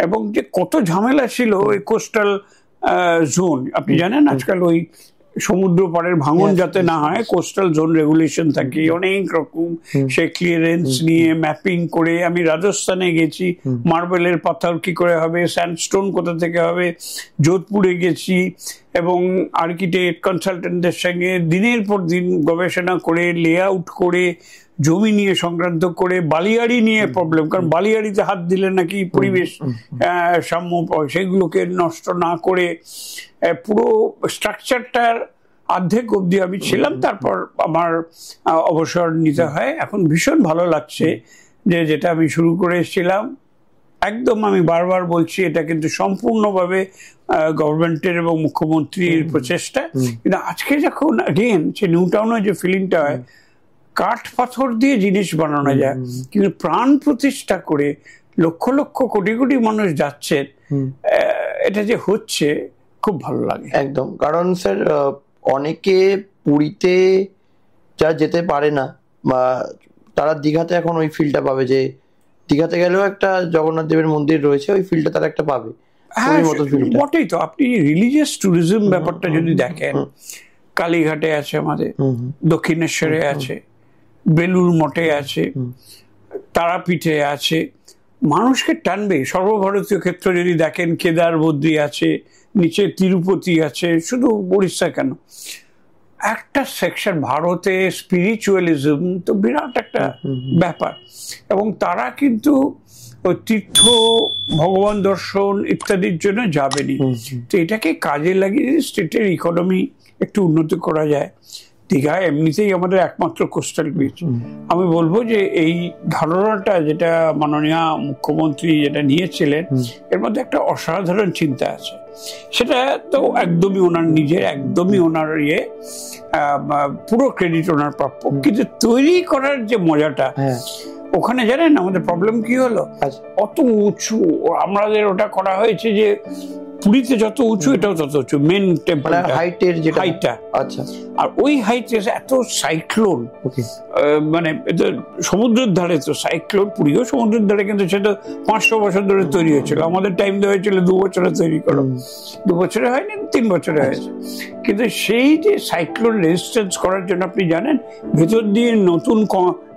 এবং যে কত ঝামেলা ছিল ওই কোস্টাল জোন, আপনি জানেন আজকাল ওই সমুদ্র পাড়ের ভাঙন যাতে না হয়, কোস্টাল জোন রেগুলেশন থাকে অনেক রকম, সে ক্লিয়ারেন্স নিয়ে ম্যাপিং করে। আমি রাজস্থানে গেছি, মার্বেলের পাথর কি করে হবে, স্যান্ডস্টোন কোথা থেকে হবে, যোধপুরে গেছি, এবং আর্কিটেক্ট কনসালটেন্টদের সঙ্গে দিনের পর দিন গবেষণা করে, লেআউট করে, জমি নিয়ে সংক্রান্ত করে, বালিয়াড়ি নিয়ে প্রবলেম, কারণ বালিয়াড়িতে হাত দিলে নাকি পরিবেশ সাম্য, সেগুলোকে নষ্ট না করে পুরো স্ট্রাকচারটার অর্ধেক অবধি আমি ছিলাম। তারপর আমার অবসর নিতে হয়। এখন ভীষণ ভালো লাগছে যে যেটা আমি শুরু করে এসেছিলাম, একদম আমি বারবার বলছি, এটা কিন্তু সম্পূর্ণভাবে গভর্নমেন্টের এবং মুখ্যমন্ত্রীর প্রচেষ্টা। কিন্তু আজকে যখন অ্যাগেন সে নিউ টাউনে যে ফিলিংটা হয়, কাঠ পাথর দিয়ে জিনিস বানানো যায়, কিন্তু প্রাণ প্রতিষ্ঠা করে লক্ষ লক্ষ কোটি কোটি মানুষ যাচ্ছেন, এটা যে হচ্ছে খুব ভালো লাগে একদম। কারণ স্যার, অনেকে পুরীতে যা যেতে পারে না, বা তারা দীঘাতে এখন ওই ফিলটা পাবে যে দীঘাতে গেলেও একটা জগন্নাথ দেবের মন্দির রয়েছে, ওই ফিল্ডটা তারা একটা পাবে। হ্যাঁ বটেই তো। আপনি রিলিজিয়াস ট্যুরিজম ব্যাপারটা যদি দেখেন, কালীঘাটে আছে আমাদের, দক্ষিণেশ্বরে আছে, বেলুর মঠে আছে, তারাপীঠে আছে, মানুষকে টানবে। সর্বভারতীয় ক্ষেত্র যদি দেখেন, কেদার বদ্রী আছে, নিচে তিরুপতি আছে, শুধু উড়িষ্যা কেন, একটা সেকশন ভারতে স্পিরিচুয়ালিজম তো বিরাট একটা ব্যাপার। এবং তারা কিন্তু ওই তীর্থ, ভগবান দর্শন ইত্যাদির জন্য যাবেনি। তো এটাকে কাজে লাগিয়ে স্টেটের ইকোনমি একটু উন্নতি করা যায়। দীঘা এমনিতেই আমাদের একমাত্র কোস্টাল বিচ। আমি বলবো যে এই ধারণাটা যেটা মাননীয় মুখ্যমন্ত্রী যেটা নিয়েছিলেন, এর মধ্যে একটা অসাধারণ চিন্তা আছে। সেটা তো একদমই ওনার নিজের, একদমই ওনার পুরো ক্রেডিট ওনার প্রাপ্য। কিন্তু তৈরি করার যে মজাটা, ওখানে জানেন আমাদের প্রবলেম কি হলো, অত উঁচু আমাদের ওটা করা হয়েছে যে পুরীতে যত উঁচু এটাও তত উঁচু, মেন টেম্পল হাইটের যেটা হাইটটা। আচ্ছা, আর ওই হাইটে এত সাইক্লোন, মানে সমুদ্রের ধারে তো সাইক্লোন, পুরীও সমুদ্রের ধারে, কিন্তু সেটা 500 বছর ধরে তৈরি হয়েছিল। আমাদের টাইম দেওয়া হয়েছিল 2 বছরে তৈরি করো, 2 বছরে হয়নি, 3 বছরে হয়েছে। কিন্তু সেই যে সাইক্লোন রেজিস্ট্যান্স করার জন্য আপনি জানেন ভেতর দিয়ে নতুন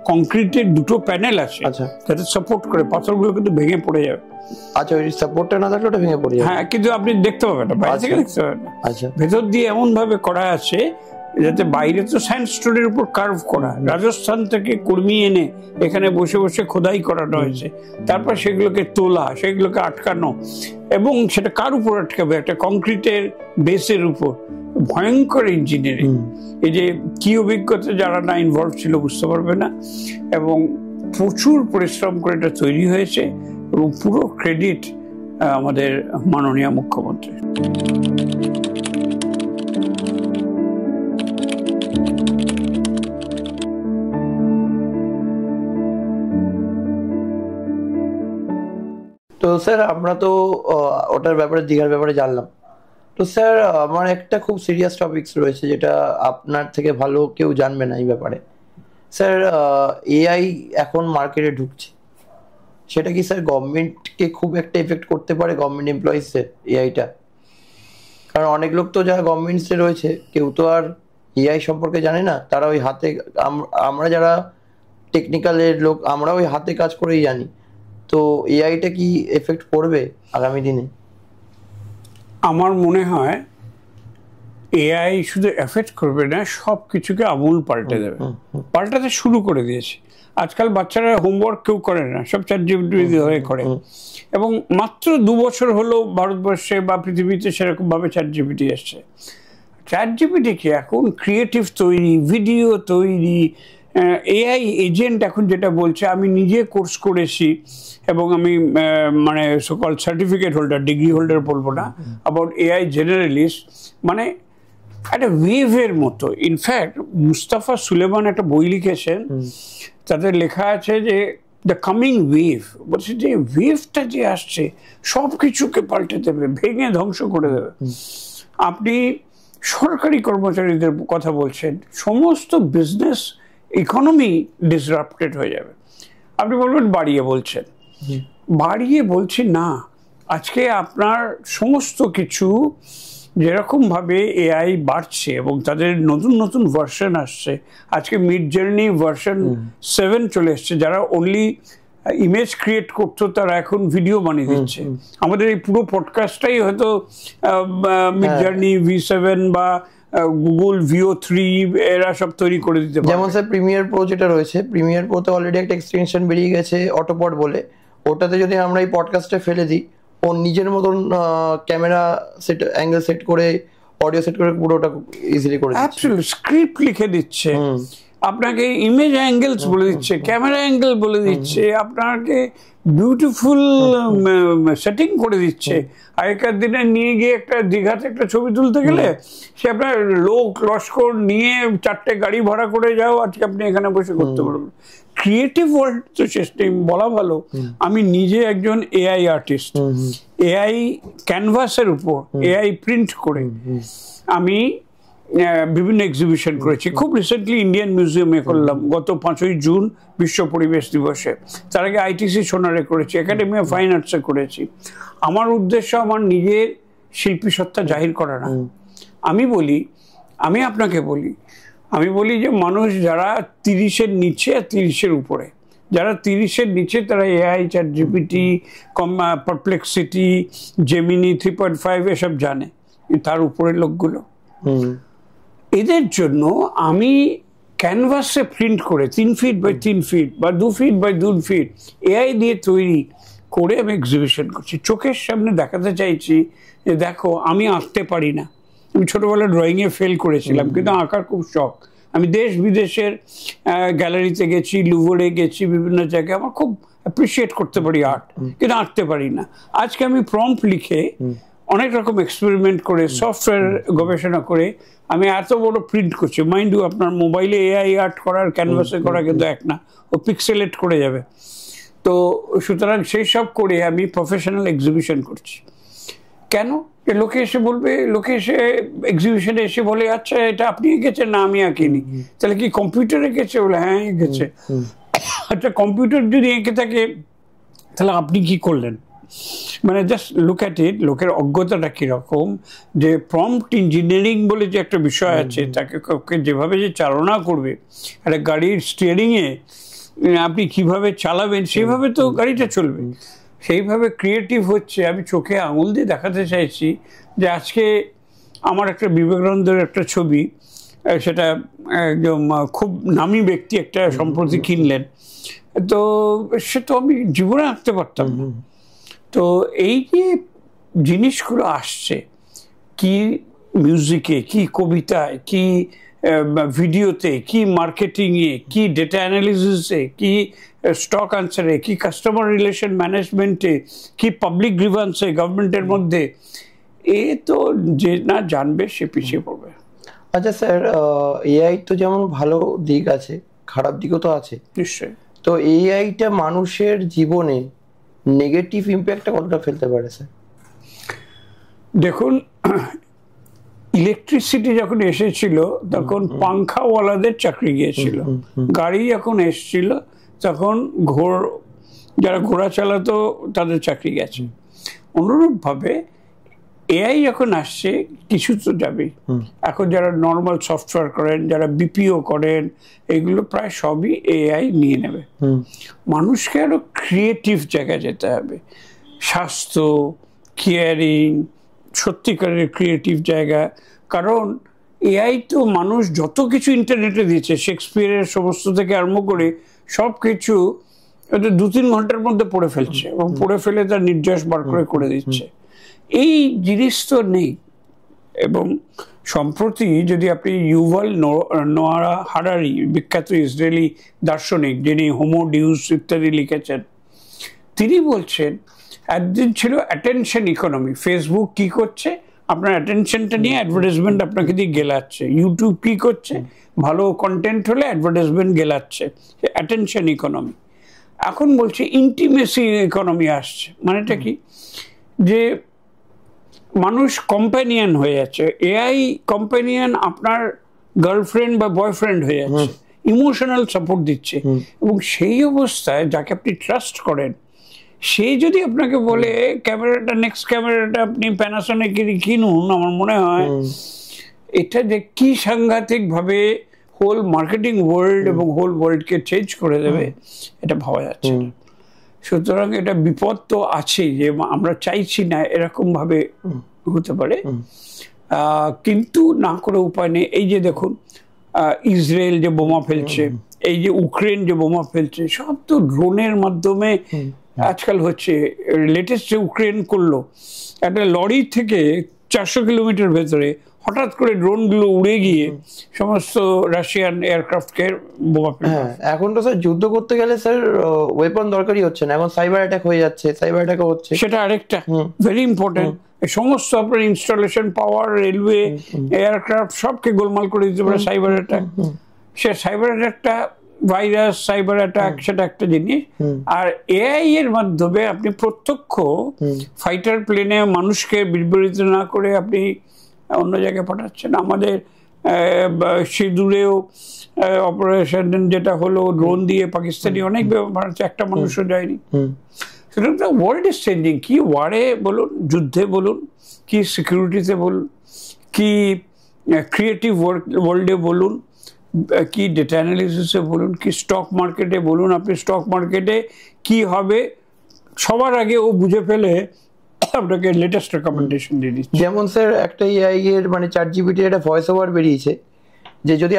কংক্রিটের 2টো প্যানেল আছে যাতে সাপোর্ট করে, পাথরগুলো কিন্তু ভেঙে পড়ে যাবে। আচ্ছা, ওই সাপোর্টটা না থাকলে ওটা ভেঙে পড়ে যাবে। হ্যাঁ, কিন্তু আপনি দেখতে পাবেন না, বাইরে থেকে দেখতে পাবেন না। আচ্ছা, ভেতর দিয়ে এমন ভাবে করা আছে যাতে বাইরে তো স্যান্ডস্টোনের উপর কার্ভ করা, রাজস্থান থেকে কর্মী এনে এখানে বসে বসে খোদাই করানো হয়েছে। তারপর সেগুলোকে তোলা, সেগুলোকে আটকানো, এবং সেটা কার উপর আটকাবে? একটা কংক্রিটের বেসের উপর। ভয়ঙ্কর ইঞ্জিনিয়ারিং। এই যে কি অভিজ্ঞতা যারা না ইনভলভ ছিল বুঝতে পারবে না। এবং প্রচুর পরিশ্রম করে এটা তৈরি হয়েছে, এবং পুরো ক্রেডিট আমাদের মাননীয় মুখ্যমন্ত্রী। তো স্যার, আমরা তো ওটার ব্যাপারে, দীঘার ব্যাপারে জানলাম। তো স্যার, আমার একটা খুব সিরিয়াস টপিকস রয়েছে যেটা আপনার থেকে ভালো কেউ জানবে না এই ব্যাপারে। স্যার, এআই এখন মার্কেটে ঢুকছে, সেটা কি স্যার গভর্নমেন্টকে খুব একটা এফেক্ট করতে পারে, গভর্নমেন্ট এমপ্লয়িজের এআইটা? কারণ অনেক লোক তো যারা গভর্নমেন্টসে রয়েছে, কেউ তো আর এআই সম্পর্কে জানে না। তারা ওই হাতে, আমরা যারা টেকনিক্যালের লোক, আমরা ওই হাতে কাজ করেই জানি। তো এআইটা কি এফেক্ট করবে আগামী দিনে? আমার মনে হয় এআই শুধু এফেক্ট করবে না, সব কিছুকে আমূল পাল্টে দেবে। পাল্টাতে শুরু করে দিয়েছে। আজকাল বাচ্চারা হোমওয়ার্ক কেউ করে না, সব চ্যাটজিপিটি হয়ে করে। এবং মাত্র 2 বছর হলো ভারতবর্ষে বা পৃথিবীতে সেরকম ভাবে চ্যাটজিপিটি এসছে। চ্যাটজিপিটি কি এখন ক্রিয়েটিভ তৈরি, ভিডিও তৈরি, এআই এজেন্ট এখন যেটা বলছে, আমি নিজে কোর্স করেছি এবং আমি মানে সকল সার্টিফিকেট হোল্ডার, ডিগ্রি হোল্ডার বলবো না, অ্যাবাউট এআই জেনারেলিস্ট, মানে একটা ওয়েভের মতো। ইনফ্যাক্ট মুস্তাফা সুলেমান একটা বই লিখেছেন, তাদের লেখা আছে যে দ্য কামিং ওয়েভ, বলছে যে ওয়েভটা যে আসছে সব কিছুকে পাল্টে দেবে, ভেঙে ধ্বংস করে দেবে। আপনি সরকারি কর্মচারীদের কথা বলছেন, সমস্ত বিজনেস ইকোনমি ডিসরাপ্টেড হয়ে যাবে। আপনি বলবেন বাড়িয়ে বলছেন, বাড়িয়ে বলছি না। আজকে আপনার সমস্ত কিছু যেরকমভাবে এআই বাড়ছে এবং তাদের নতুন নতুন ভার্সন আসছে, আজকে মিড জার্নি ভার্সন 7 চলে এসছে। যারা অনলি ইমেজ ক্রিয়েট করতো তারা এখন ভিডিও বানিয়ে দিচ্ছে। আমাদের এই পুরো পডকাস্টটাই হয়তো মিড জার্নি V7 বা গুগল VO3 এরা সব তৈরি করে দিতে পারে। যেমন স্যার প্রিমিয়ার প্রো যেটা রয়েছে, প্রিমিয়ার প্রোতে অলরেডি একটা এক্সটেনশন বেরিয়ে গেছে অটোপড বলে। ওটাতে যদি আমরা এই পডকাস্টে ফেলে দিই, ও নিজের মতন ক্যামেরা সেট, অ্যাঙ্গেল সেট করে, অডিও সেট করে পুরোটা ইজিলি করে দিচ্ছে। অ্যাবসলিউট স্ক্রিপ্ট লিখে দিচ্ছে, আপনাকে ইমেজ অ্যাঙ্গেলস বলে দিচ্ছে, ক্যামেরা অ্যাঙ্গেল বলে দিচ্ছে, আপনাকে বিউটিফুল সেটিং করে দিচ্ছে। আগেকার দিনে নিয়ে গিয়ে একটা দীঘাতে একটা ছবি তুলতে গেলে সে আপনার লোক লস্কর নিয়ে 4টে গাড়ি ভাড়া করে যাও, আজকে আপনি এখানে বসে করতে পারবেন। ক্রিয়েটিভ ওয়ার্ল্ড তো সিস্টেম বলা ভালো। আমি নিজে একজন এআই আর্টিস্ট, এআই ক্যানভাসের উপর এআই প্রিন্ট করে আমি বিভিন্ন এক্সিবিশন করেছি। খুব রিসেন্টলি ইন্ডিয়ান মিউজিয়ামে করলাম গত 5ই জুন বিশ্ব পরিবেশ দিবসে। তার আগে আইটিসি সোনারে করেছি, একাডেমি অফ ফাইন আর্টসে করেছি। আমার উদ্দেশ্য আমার নিজের শিল্পী সত্তা জাহির করা না। আমি আপনাকে বলি যে মানুষ যারা 30-এর নিচে আর 30-এর উপরে, যারা 30-এর নিচে তারা AI, chat GPT, Perplexity, Gemini 3.5 এসব জানে। তার উপরের লোকগুলো, এদের জন্য আমি ক্যানভাসে প্রিন্ট করে 3 ফিট বাই 3 ফিট বা 2 ফিট বাই 2 ফিট এআই দিয়ে তৈরি করে আমি এক্সিবিশন করছি। চোখের সামনে দেখাতে চাইছি যে দেখো আমি আঁকতে পারি না। আমি ছোটবেলায় ড্রয়িংয়ে ফেল করেছিলাম, কিন্তু আঁকার খুব শখ। আমি দেশ বিদেশের গ্যালারিতে গেছি, লুভরে গেছি, বিভিন্ন জায়গায় আমার খুব অ্যাপ্রিসিয়েট করতে পারি আর্ট, কিন্তু আঁকতে পারি না। আজকে আমি প্রম্পট লিখে অনেক রকম এক্সপেরিমেন্ট করে সফটওয়্যার গবেষণা করে আমি এত বড় প্রিন্ট করছি। মাইন্ড ইউ, আপনার মোবাইলে এআই আর্ট করার ক্যানভাসে করা কিন্তু এক না, ও পিক্সেলেট করে যাবে। তো সুতরাং সেই সব করে আমি প্রফেশনাল এক্সিবিশন করছি। কেন? লোকে এসে এক্সিবিশনে এসে বলে আচ্ছা এটা আপনি এঁকেছেন, না আমি আঁকিনি। তাহলে কি কম্পিউটার এঁকেছে? বলে হ্যাঁ এঁকেছে। আচ্ছা কম্পিউটার যদি এঁকে থাকে তাহলে আপনি কি করলেন? মানে জাস্ট লুক অ্যাট ইট, লোকের অজ্ঞতাটা কিরকম যে প্রম্পট ইঞ্জিনিয়ারিং বলে যে একটা বিষয় আছে, তাকে যেভাবে যে চালনা করবে একটা গাড়ির স্টিয়ারিংয়ে আপনি কিভাবে চালাবেন সেভাবে তো গাড়িটা চলবে। সেইভাবে ক্রিয়েটিভ হচ্ছে। আমি চোখে আঙুল দিয়ে দেখাতে চাইছি যে আজকে আমার একটা বিবেকানন্দের একটা ছবি, সেটা একদম খুব নামী ব্যক্তি একটা সম্প্রতি কিনলেন, তো সে তো আমি জীবনে আঁকতে পারতাম না। তো এই যে জিনিসগুলো আসছে, কি মিউজিকে, কি কবিতায়, কি ভিডিওতে, কি মার্কেটিংয়ে, কি ডেটা অ্যানালিসিসে, কি স্টক আনসারে, কি কাস্টমার রিলেশন ম্যানেজমেন্টে, কি পাবলিক গ্রিভান্সে গভর্নমেন্টের মধ্যে, এ তো যে না জানবে সে পিছিয়ে পড়বে। আচ্ছা স্যার, এআই তো যেমন ভালো দিক আছে, খারাপ দিকও তো আছে নিশ্চয়ই। তো এআইটা মানুষের জীবনে নেগেটিভ ইম্প্যাক্টটা কতটা ফেলতে পারে স্যার? দেখুন, ইলেকট্রিসিটি যখন এসেছিল তখন পাংখাওয়ালাদের চাকরি গিয়েছিল। গাড়ি যখন এসেছিল তখন যারা ঘোড়া চালাতো তাদের চাকরি গেছে। অনুরূপভাবে এআই যখন আসছে কিছু তো যাবেই। এখন যারা নর্মাল সফটওয়্যার করেন, যারা বিপিও করেন, এগুলো প্রায় সবই এআই নিয়ে নেবে। মানুষকে আরো ক্রিয়েটিভ জায়গায় যেতে হবে। স্বাস্থ্য, কেয়ারিং, সত্যিকারের ক্রিয়েটিভ জায়গা। কারণ এআই তো মানুষ যত কিছু ইন্টারনেটে দিচ্ছে, শেক্সপিয়ারের সমস্ত থেকে আরম্ভ করে সব কিছু 2-3 ঘন্টার মধ্যে পড়ে ফেলছে, এবং পড়ে ফেলে তার নির্যাস বার করে দিচ্ছে। এই জিনিস তো নেই। এবং সম্প্রতি যদি আপনি ইউভাল নোয়া হারারি, বিখ্যাত ইসরায়েলি দার্শনিক যিনি হোমো ডিউস ইত্যাদি লিখেছেন, তিনি বলছেন একদিন ছিল অ্যাটেনশন ইকোনমি। ফেসবুক কি করছে, আপনার অ্যাটেনশনটা নিয়ে অ্যাডভার্টাইজমেন্ট আপনাকে দিয়ে গেলাচ্ছে। ইউটিউব কি করছে, ভালো কন্টেন্ট হলে অ্যাডভার্টাইজমেন্ট গেলাচ্ছে। Attention economy. এখন বলছে ইন্টিমেসি ইকোনমি আসছে। মানেটা কি, যে মানুষ কম্প্যানিয়ন হয়ে যাচ্ছে। এআই কম্প্যানিয়ন আপনার গার্লফ্রেন্ড বা বয়ফ্রেন্ড হয়ে যাচ্ছে, ইমোশনাল সাপোর্ট দিচ্ছে। এবং সেই অবস্থায় যাকে আপনি ট্রাস্ট করেন, সে যদি আপনাকে বলে নেক্সট ক্যামেরাটা আপনি প্যানাসোনিকেরই কিনুন, আমার মনে হয় এটা যে কি সাংঘাতিক ভাবে হোল মার্কেটিং ওয়ার্ল্ড এবং হোল ওয়ার্ল্ডকে চেঞ্জ করে দেবে, এটা ভাবা যাচ্ছে না। সুতরাং এটা বিপদ তো আছেই, যে আমরা চাইছি না এরকম ভাবে হতে পারে, কিন্তু না করে উপায় নেই। এই যে দেখুন ইসরায়েল যে বোমা ফেলছে, এই যে ইউক্রেন যে বোমা ফেলছে, সব তো ড্রোনের মাধ্যমে আজকাল হচ্ছে। লেটেস্ট যে ইউক্রেন করলো, একটা লরি থেকে 400 কিলোমিটার ভেতরে হঠাৎ করে ড্রোনগুলো উড়ে গিয়ে সমস্ত রাশিয়ান এয়ারক্রাফটকে বোমা ফেলে। এখন তো স্যার যুদ্ধ করতে গেলে স্যার ওয়েপন দরকারই হচ্ছে না, এখন সাইবার অ্যাটাক হয়ে যাচ্ছে, সাইবার অ্যাটাকও হচ্ছে। সেটা আরেকটা ভেরি ইম্পর্টেন্ট। সমস্ত আপনার ইনস্টলেশন পাওয়ার, রেলওয়ে, এয়ারক্রাফট সবকে গোলমাল করে দিতে পারে সাইবার অ্যাটাক। সে সাইবার অ্যাটাকটা ভাইরাস, সাইবার অ্যাটাক, সেটা একটা জিনিস। আর এআই এর মাধ্যমে আপনি প্রত্যক্ষ ফাইটার প্লেনে মানুষকে বিবৃত না করে আপনি অন্য জায়গায় পাঠাচ্ছেন। আমাদের সিঁদুরেও অপারেশন যেটা হলো ড্রোন দিয়ে পাকিস্তানি অনেক বানাচ্ছে, একটা মানুষও যায়নি। সুতরাং ওয়ার্ল্ড ইজ চেঞ্জিং। কি ওয়ারে বলুন, যুদ্ধে বলুন, কি সিকিউরিটিতে বলুন, কি ক্রিয়েটিভ ওয়ার্ল্ডে বলুন, কি ডেটা অ্যানালিসিসে বলুন, কি স্টক মার্কেটে বলুন, আপনি স্টক মার্কেটে কি হবে সবার আগে ও বুঝে ফেলে আপনাকে লেটেস্ট রেকমেন্ডেশন দিয়ে দিচ্ছে। যেমন স্যার একটা এআই এর মানে ChatGPT একটা ভয়েস ওভার বেরিয়েছে, যে যদি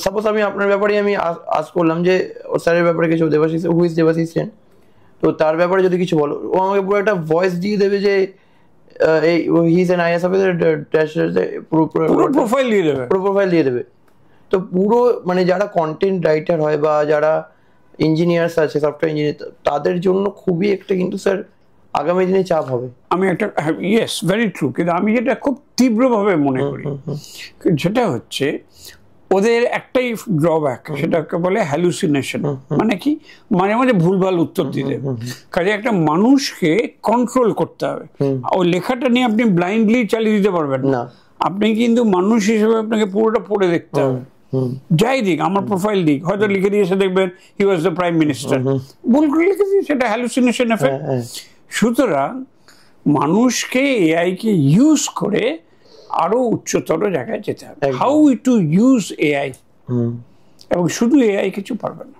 সাপোজ আমি আপনার ব্যাপারে আমি আজ করলাম যে স্যারের ব্যাপারে কিছু, দেবাশিস হু ইজ দেবাশিস সেন, তো তার ব্যাপারে যদি কিছু বলো, ও আমাকে পুরো একটা ভয়েস দিয়ে দেবে যে এই he is an IAS officer, পুরো প্রোফাইল দিয়ে দেবে, পুরো প্রোফাইল দিয়ে দেবে। তো পুরো মানে যারা কন্টেন্ট রাইটার হয় বা যারা ইঞ্জিনিয়ার্স আছে, সফটওয়্যার ইঞ্জিনিয়ার, তাদের জন্য খুবই একটা কিন্তু স্যার আগামী দিনে চাপ হবে। আমি একটা ইয়েস ভেরি ট্রু, কিন্তু আমি যেটা খুব তীব্রভাবে মনে করি সেটা হচ্ছে ওদের একটাই ড্রব্যাক, সেটাকে বলে হ্যালুসিনেশন। মানে কি, মাঝে মাঝে ভুলভাল উত্তর দিতে, কাজে একটা মানুষকে কন্ট্রোল করতে হবে। ওই লেখাটা নিয়ে আপনি ব্লাইন্ডলি চালিয়ে দিতে পারবেন না, আপনি কিন্তু মানুষ হিসেবে আপনাকে পুরোটা পড়ে দেখতে হবে। যাই দিক, আমার প্রোফাইল দিক, হয়তো লিখে দিয়েছে দেখবেন হি ওয়াজ দ্য প্রাইম মিনিস্টার, ভুল করে লিখে দিয়েছে, সেটা হ্যালুসিনেশন এফেক্ট। সুতরাং মানুষকে এআই কে ইউজ করে আরো উচ্চতর জায়গায় যেতে হবে, হাউ টু ইউজ এআই, এবং শুধু এআই কিছু পারবে না।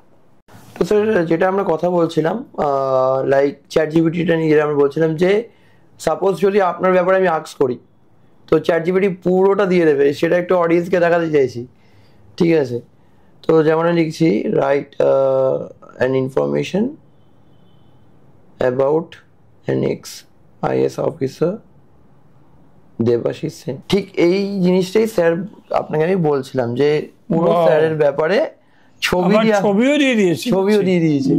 তো স্যার যেটা আমরা কথা বলছিলাম লাইক ChatGPT-টা নিয়ে, যেটা আমরা বলছিলাম যে সাপোজ যদি আপনার ব্যাপারে আমি আস্ক করি, তো ChatGPT পুরোটা দিয়ে দেবে, সেটা একটু অডিয়েন্সকে দেখাতে চাইছি, ঠিক আছে? তো যেমন লিখছি write an information about an ex-IAS officer Debashis Sen. ঠিক এই জিনিসটাই স্যার আপনাকে আমি বলছিলাম যে পুরো স্যারের ব্যাপারে ছবিও দিয়ে দিয়েছে।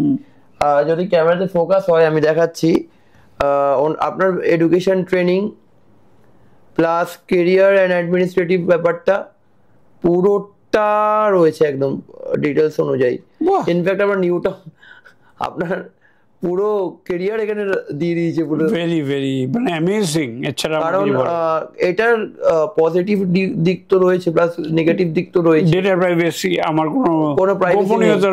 যদি ক্যামেরাতে ফোকাস হয় আমি দেখাচ্ছি, আপনার education training plus career and administrative ব্যাপারটা পুরোটা রয়েছে একদম ডিটেলস অনুযায়ী। ইনফ্যাক্ট আমার নিউটা আপনার পুরো কেরিয়ার এখানে দিয়ে দিয়েছে পুরো, ভেরি ভেরি মানে অ্যামেজিং। এছাড়া কারণ এটার পজিটিভ দিক তো রয়েছে প্লাস নেগেটিভ দিক তো রয়েছে, ডেটা প্রাইভেসি, আমার কোনো গোপনীয়তা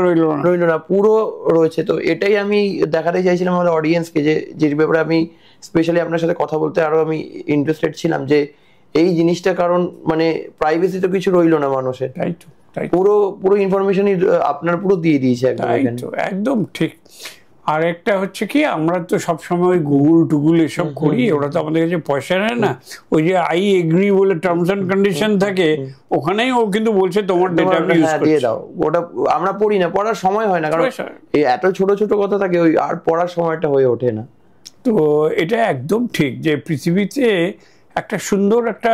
রইল না, পুরো রয়েছে। তো এটাই আমি দেখাতে চাইছিলাম আমাদের অডিয়েন্সকে, যে ব্যাপারে আমি স্পেশালি আপনার সাথে কথা বলতে আরো আমি ইন্টারেস্টেড ছিলাম, যে এই জিনিসটা, কারণ মানে প্রাইভেসি তো কিছু রইল না মানুষের, পুরো ইনফরমেশনই আপনার পুরো দিয়ে দিয়েছে একদম ঠিক। আর একটা হচ্ছে কি, আমরা তো সবসময় গুগল টুগুল এসব করি, ওরা তো আমাদের কাছে পয়সা নেয় না। ওই যে আই এগ্রি বলে টার্মস এন্ড কন্ডিশন থাকে, ওখানেই ও কিন্তু বলছে তোমার ডেটা আমি ইউজ দিয়ে দাও। ওটা আমরা পড়ি না, পড়ার সময় হয় না, কারণ এই এত ছোট ছোট কথা থাকে, ওই আর পড়ার সময়টা হয়ে ওঠে না। তো এটা একদম ঠিক যে পৃথিবীতে একটা সুন্দর একটা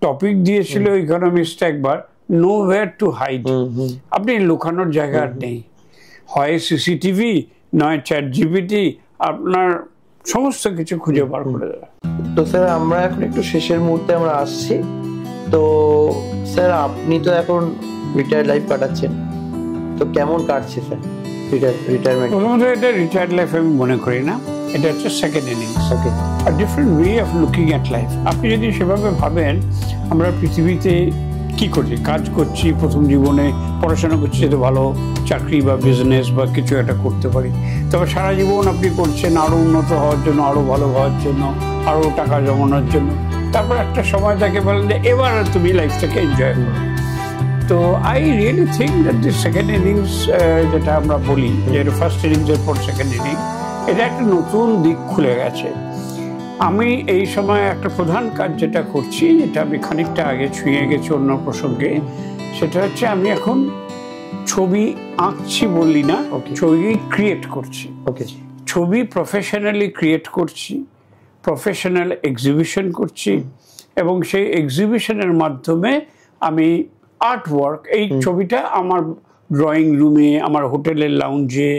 টপিক দিয়েছিল ইকোনমিস্ট একবার, নো ওয়্যার টু হাইড। আপনি লুকানোর জায়গা আর নেই, হয় সিসিটিভি নয় ChatGPT আপনার সমস্ত কিছু খুঁজে বার করে দেবে। তো স্যার আমরা এখন একটু শেষের মুহূর্তে আমরা আসছি। তো স্যার আপনি তো এখন রিটায়ার্ড লাইফ কাটাচ্ছেন, তো কেমন কাটছে স্যার রিটায়ারমেন্ট? প্রথমত এটা রিটায়ার্ড লাইফ আমি মনে করি না, এটা হচ্ছে second innings, a different way of looking at life. আপনি যদি সেভাবে ভাবেন আমরা পৃথিবীতে কি করছি, কাজ করছি, প্রথম জীবনে পড়াশোনা করছি যাতে ভালো চাকরি বা বিজনেস বা কিছু একটা করতে পারি, তবে সারা জীবন আপনি করছেন আরো উন্নত হওয়ার জন্য, আরো ভালো হওয়ার জন্য, আরো টাকা জমানোর জন্য। তারপর একটা সময় তাকে বলেন যে এবার তুমি লাইফটাকে এনজয় করো। তো I really think that this second innings, যেটা আমরা বলি যে ফার্স্ট ইনিংসের পর সেকেন্ড ইনিংস, এটা একটা নতুন দিক খুলে গেছে। আমি এই সময় একটা প্রধান কাজ যেটা করছি, যেটা আমি খানিকটা আগে ছুঁয়ে গেছি অন্য প্রসঙ্গে, সেটা হচ্ছে আমি এখন ছবি আঁকছি বললি না, ছবি ক্রিয়েট করছি। ছবি প্রফেশনালি ক্রিয়েট করছি, প্রফেশনাল এক্সিবিশন করছি, এবং সেই এক্সিবিশনের মাধ্যমে আমি আর্ট ওয়ার্ক, এই ছবিটা আমার ড্রয়িং রুমে, আমার হোটেলের লাউঞ্জে,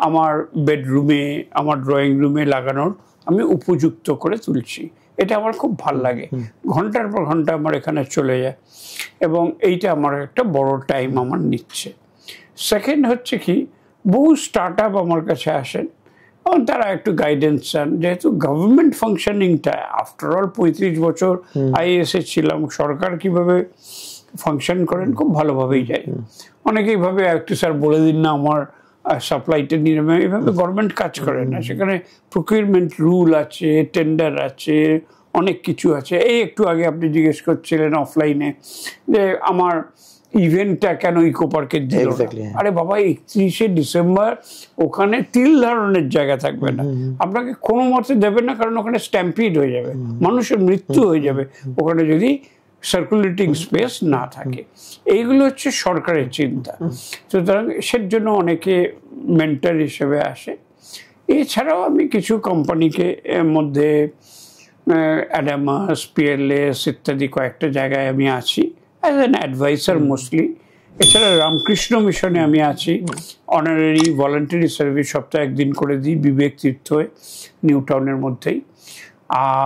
আমার বেডরুমে, আমার ড্রয়িং রুমে লাগানোর আমি উপযুক্ত করে তুলছি। এটা আমার খুব ভালো লাগে, ঘন্টার পর ঘন্টা আমার এখানে চলে যায়, এবং এইটা আমার একটা বড় টাইম আমার নিচ্ছে। সেকেন্ড হচ্ছে কি, বহু স্টার্ট আপ আমার কাছে আসেন এবং তারা একটু গাইডেন্স চান, যেহেতু গভর্নমেন্ট ফাংশনিংটা আফটার অল 35 বছর আইএএসে ছিলাম, সরকার কিভাবে ফাংশন করেন খুব ভালোভাবেই যায়। অনেকেই ভাবে একটু স্যার বলে দিন না আমার সাপ্লাইটা নিয়ে এইভাবে গভর্নমেন্ট কাজ করে না, সেখানে প্রকিউরমেন্ট রুল আছে, টেন্ডার আছে, অনেক কিছু আছে। এই একটু আগে আপনি জিজ্ঞেস করছিলেন অফলাইনে যে আমার ইভেন্টটা কেন ইকো পার্কে দিল, আরে বাবা 31শে ডিসেম্বর ওখানে তিল ধারণের জায়গা থাকবে না, আপনাকে কোনো মতে দেবে না, কারণ ওখানে স্ট্যাম্পিড হয়ে যাবে, মানুষের মৃত্যু হয়ে যাবে ওখানে যদি সার্কুলেটিং স্পেস না থাকে। এইগুলো হচ্ছে সরকারের চিন্তা, সুতরাং সের জন্য অনেকে মেন্টর হিসেবে আসে। এছাড়াও আমি কিছু কোম্পানিকে মধ্যে অ্যাডামাস, পিএলএস ইত্যাদি কয়েকটা জায়গায় আমি আছি অ্যাজ অ্যান অ্যাডভাইসার মোস্টলি। এছাড়া রামকৃষ্ণ মিশনে আমি আছি, অনারারি ভলান্টারি সার্ভিস সপ্তাহে একদিন করে দিই বিবেক তীর্থে, নিউ টাউনের মধ্যেই।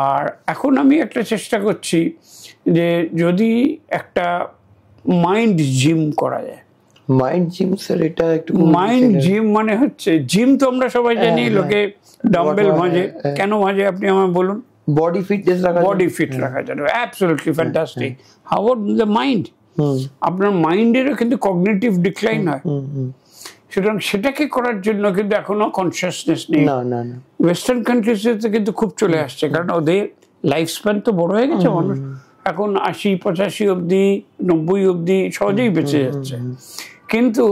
আর এখন আমি একটা চেষ্টা করছি যে যদি একটা মাইন্ড জিম করা যায়। মাইন্ড জিম স্যার, এটা একটু মাইন্ড জিম মানে হচ্ছে, জিম তো আমরা সবাই জানি লোকে ডাম্বেল ভাঁজে, কেন ভাঁজে আপনি আমায় বলুন? বডি ফিটনেস রাখা, বডি ফিট রাখার জন্য। Absolutely fantastic. How about the mind? আপনার মাইন্ডেরও কিন্তু কগনিটিভ ডিক্লাইন হয়, সুতরাং সেটাকে করার জন্য কিন্তু এখনো কনসিয়াসনেস নেই। ওয়েস্টার্ন কান্ট্রিজে কিন্তু খুব চলে আসছে, কারণ ওদের লাইফ স্প্যান তো বড় হয়ে গেছে, মানুষ এখন 80-85 অব্দি 90 অব্দি সহজেই বেঁচে যাচ্ছে, কিন্তু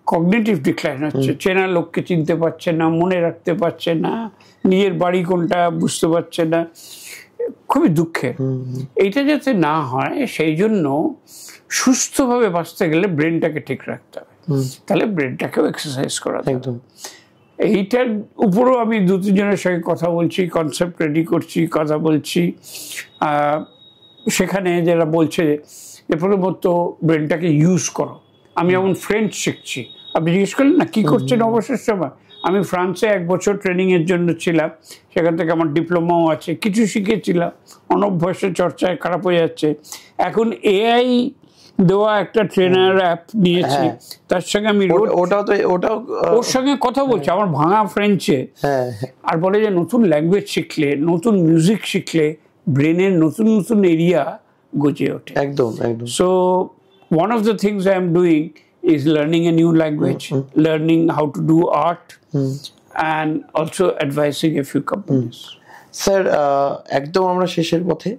কগনিটিভ ডিক্লাইন হচ্ছে। চেনা লোককে চিনতে পারছে না, মনে রাখতে পারছে না, নিজের বাড়ি কোনটা বুঝতে পারছে না, খুবই দুঃখের। এইটা যাতে না হয় সেই জন্য সুস্থভাবে বাঁচতে গেলে ব্রেনটাকে ঠিক রাখতে হবে, তাহলে ব্রেনটাকেও এক্সারসাইজ করা একদম। এইটার উপরও আমি 2-3 জনের সঙ্গে কথা বলছি, কনসেপ্ট রেডি করছি, কথা বলছি। সেখানে যারা বলছে যে প্রথমত ব্রেনটাকে ইউজ করো। আমি যেমন ফ্রেঞ্চ শিখছি, আপনি জিজ্ঞেস করলেন না কী করছেন অবসর সময়। আমি ফ্রান্সে 1 বছর ট্রেনিংয়ের জন্য ছিলাম, সেখান থেকে আমার ডিপ্লোমাও আছে, কিছু শিখেছিলাম। অনভ্যাসের চর্চায় খারাপ হয়ে যাচ্ছে। এখন এআই দেওয়া একটা ট্রেনার অ্যাপ নিয়েছি, তার সঙ্গে আমি ওর সঙ্গে কথা বলছি আমার ভাঙা ফ্রেঞ্চে। আর বলে যে নতুন ল্যাঙ্গুয়েজ শিখলে, নতুন মিউজিক শিখলে ব্রেনের নতুন নতুন এরিয়া গজে ওঠে। একদম একদম। So one of the things I am doing is learning a new language, learning how to do art, and also advising a few companies. Sir, একদম আমরা শেষের পথে।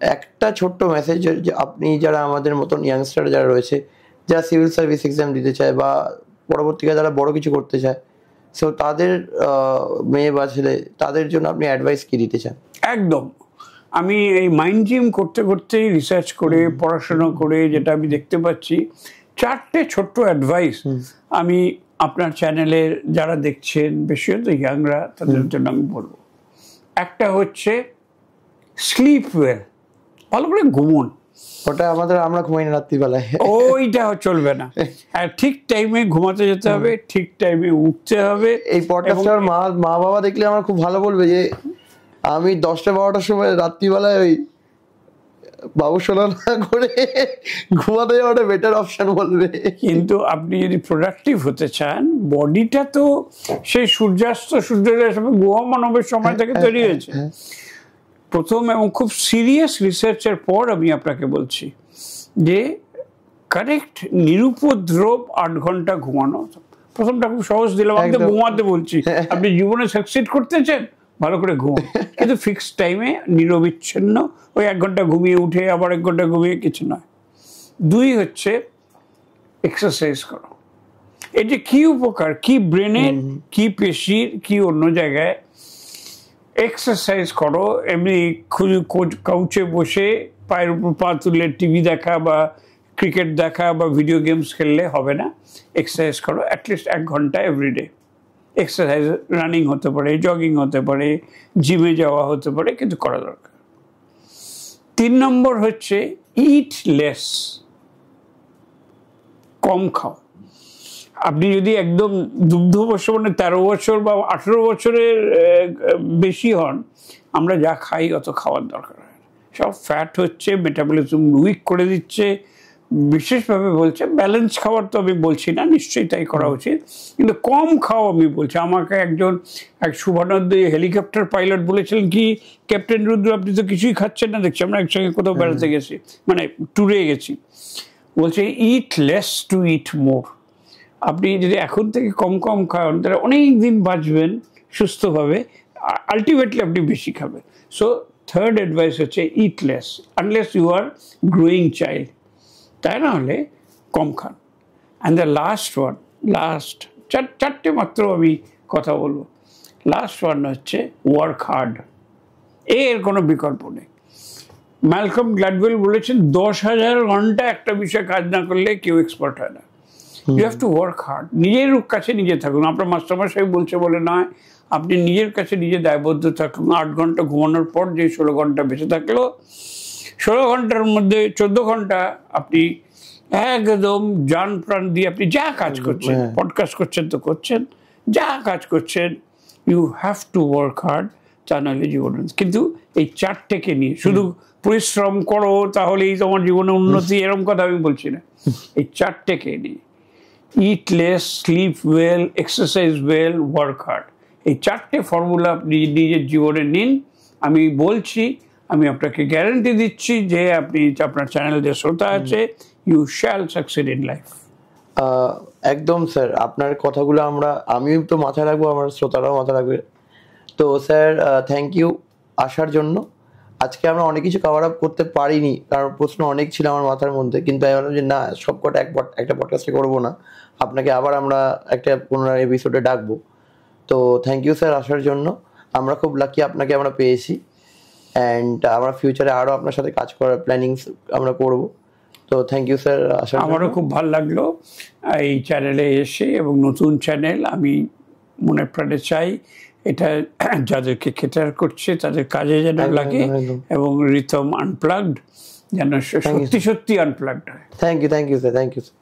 একটা ছোট্ট মেসেজ, যে আপনি যারা আমাদের মতন ইয়াংস্টার যারা রয়েছে, যারা সিভিল সার্ভিস এক্সাম দিতে চায় বা পরবর্তীকালে যারা বড় কিছু করতে চায়, সো তাদের মেয়ে বা ছেলে, তাদের জন্য আপনি অ্যাডভাইস কি দিতে চান? একদম, আমি এই মাইন্ড জিম করতে করতেই রিসার্চ করে পড়াশোনা করে যেটা আমি দেখতে পাচ্ছি, 4টে ছোট্ট অ্যাডভাইস আমি আপনার চ্যানেলের যারা দেখছেন, বিশেষত ইয়াংরা, তাদের জন্য আমি বলবো। একটা হচ্ছে স্লিপ ওয়েল, ভালো করে ঘুমুন। ওটা আমরা ঘুমাই না রাত্রিবেলায়, ওইটা চলবে না। আর ঠিক টাইমে ঘুমাতে যেতে হবে, ঠিক টাইমে উঠতে হবে। এই পডকাস্টার মা বাবা দেখলে আমার খুব ভালো বলবে যে আমি 10টা-12টার সময় রাত্রিবেলায় ওই বাবু শোনা না করে ঘুমাতে যাওয়াটা বেটার অপশন বলবে। কিন্তু আপনি যদি প্রোডাক্টিভ হতে চান, বডিটা তো সেই সূর্যাস্ত সূর্যোদয়ের সময় গুহ মানবের সময় থেকে তৈরি হয়েছে। প্রথম এবং খুব সিরিয়াস রিসার্চের পর আমি আপনাকে বলছি যে কারেক্ট নিরুপদ্রব 8 ঘন্টা ঘুমানো। প্রথমটা খুব সহজ দিলাম, আপনি ঘুমাতে বলছি। আপনি জীবনে সাকসিড করতে চান, ভালো করে ঘুমান, কিন্তু ফিক্সড টাইমে নিরবিচ্ছিন্ন, ওই 1 ঘন্টা ঘুমিয়ে উঠে আবার 1 ঘন্টা ঘুমিয়ে কিছু নয়। 2 হচ্ছে এক্সারসাইজ করো। এই যে কি উপকার, কি ব্রেনের, কি পেশির, কি অন্য জায়গায়। এক্সারসাইজ করো, এমনি কাউচে বসে পায়ের উপর পা তুলে টিভি দেখা বা ক্রিকেট দেখা বা ভিডিও গেমস খেললে হবে না। এক্সারসাইজ করো অ্যাটলিস্ট 1 ঘন্টা এভরিডে। এক্সারসাইজ রানিং হতে পারে, জগিং হতে পারে, জিমে যাওয়া হতে পারে, কিন্তু করা দরকার। 3 নম্বর হচ্ছে ইট লেস, কম খাও। আপনি যদি একদম দুগ্ধবর্ষ মানে 13 বছর বা 18 বছরের বেশি হন, আমরা যা খাই অত খাওয়ার দরকার হয়। সব ফ্যাট হচ্ছে, মেটাবলিজম উইক করে দিচ্ছে, বিশেষভাবে বলছে ব্যালেন্স খাবার তো আমি বলছি না, নিশ্চয়ই তাই করা উচিত, কিন্তু কম খাও আমি বলছি। আমাকে এক শুভানন্দী হেলিকপ্টার পাইলট বলেছিলেন কি, ক্যাপ্টেন রুদ্র আপনি তো কিছুই খাচ্ছেন না দেখছি, আমরা একসঙ্গে কোথাও বেড়াতে গেছি, মানে ট্যুরে গেছি, বলছে ইট লেস টু ইট মোর। আপনি যদি এখন থেকে কম কম খান তাহলে অনেক দিন বাঁচবেন সুস্থভাবে, আলটিমেটলি আপনি বেশি খাবেন। সো থার্ড অ্যাডভাইস হচ্ছে eat less unless you are growing child, তাই না হলে কম খান। অ্যান্ড দ্য লাস্ট চারটে মাত্র আমি কথা বলবো। লাস্ট ওয়ান হচ্ছে ওয়ার্ক হার্ড, এর কোনো বিকল্প নেই। ম্যালকম গ্ল্যাডওয়েল বলেছেন 10,000 ঘন্টা একটা বিষয়ে কাজ না করলে কেউ এক্সপার্ট হয় না। You have to work hard, নিজের কাছে নিজে থাকুন। আপনার মাস্টারমশাই বলছে বলে নয়, আপনি নিজের কাছে নিজে দায়বদ্ধ থাকুন। 8 ঘন্টা ঘুমানোর পর যে 16 ঘন্টা বেঁচে থাকলো, 16 ঘন্টার মধ্যে 14 ঘন্টা আপনি একদম জান প্রাণ দিয়ে আপনি যা কাজ করছেন, পডকাস্ট করছেন তো করছেন, যা কাজ করছেন, you have to work hard, তা নাহলে জীবন। কিন্তু এই চারটেকে নিয়ে শুধু পরিশ্রম করো তাহলেই তোমার জীবনে উন্নতি, এরকম কথা আমি বলছি না। এই চারটেকে নিয়ে eat less, sleep well, exercise well, work hard, এই চারটে ফর্মুলা আপনি নিজের জীবনে নিন। আমি বলছি, আমি আপনাকে গ্যারান্টি দিচ্ছি যে আপনি, আপনার চ্যানেল যে শ্রোতা আছে, you shall succeed in life. একদম স্যার, আপনার কথাগুলো আমিও তো মাথায় রাখবো, আমার শ্রোতারাও মাথায় রাখবে। তো স্যার থ্যাংক ইউ আসার জন্য। আজকে আমরা অনেক কিছু কভার আপ করতে পারিনি, কারণ প্রশ্ন অনেক ছিল আমার মাথার মধ্যে, কিন্তু আমি ভাবলাম যে না, সবকটা একটা পডকাস্টে করবো না, আপনাকে আবার আমরা একটা পুনরায় এপিসোডে ডাকবো। তো থ্যাংক ইউ স্যার আসার জন্য। আমরা খুব লাকি আপনাকে আমরা পেয়েছি, অ্যান্ড আমরা ফিউচারে আরও আপনার সাথে কাজ করার প্ল্যানিং আমরা করব। তো থ্যাংক ইউ স্যার আসার জন্য। আমারও খুব ভালো লাগলো এই চ্যানেলে এসে, এবং নতুন চ্যানেল, আমি মনে প্রাণে চাই এটা যাদেরকে কেটার করছে তাদের কাজে যেন লাগে, এবং রিথম আনপ্লাগড যেন সত্যি সত্যি আনপ্লাগড হয়। Thank you sir, thank you sir.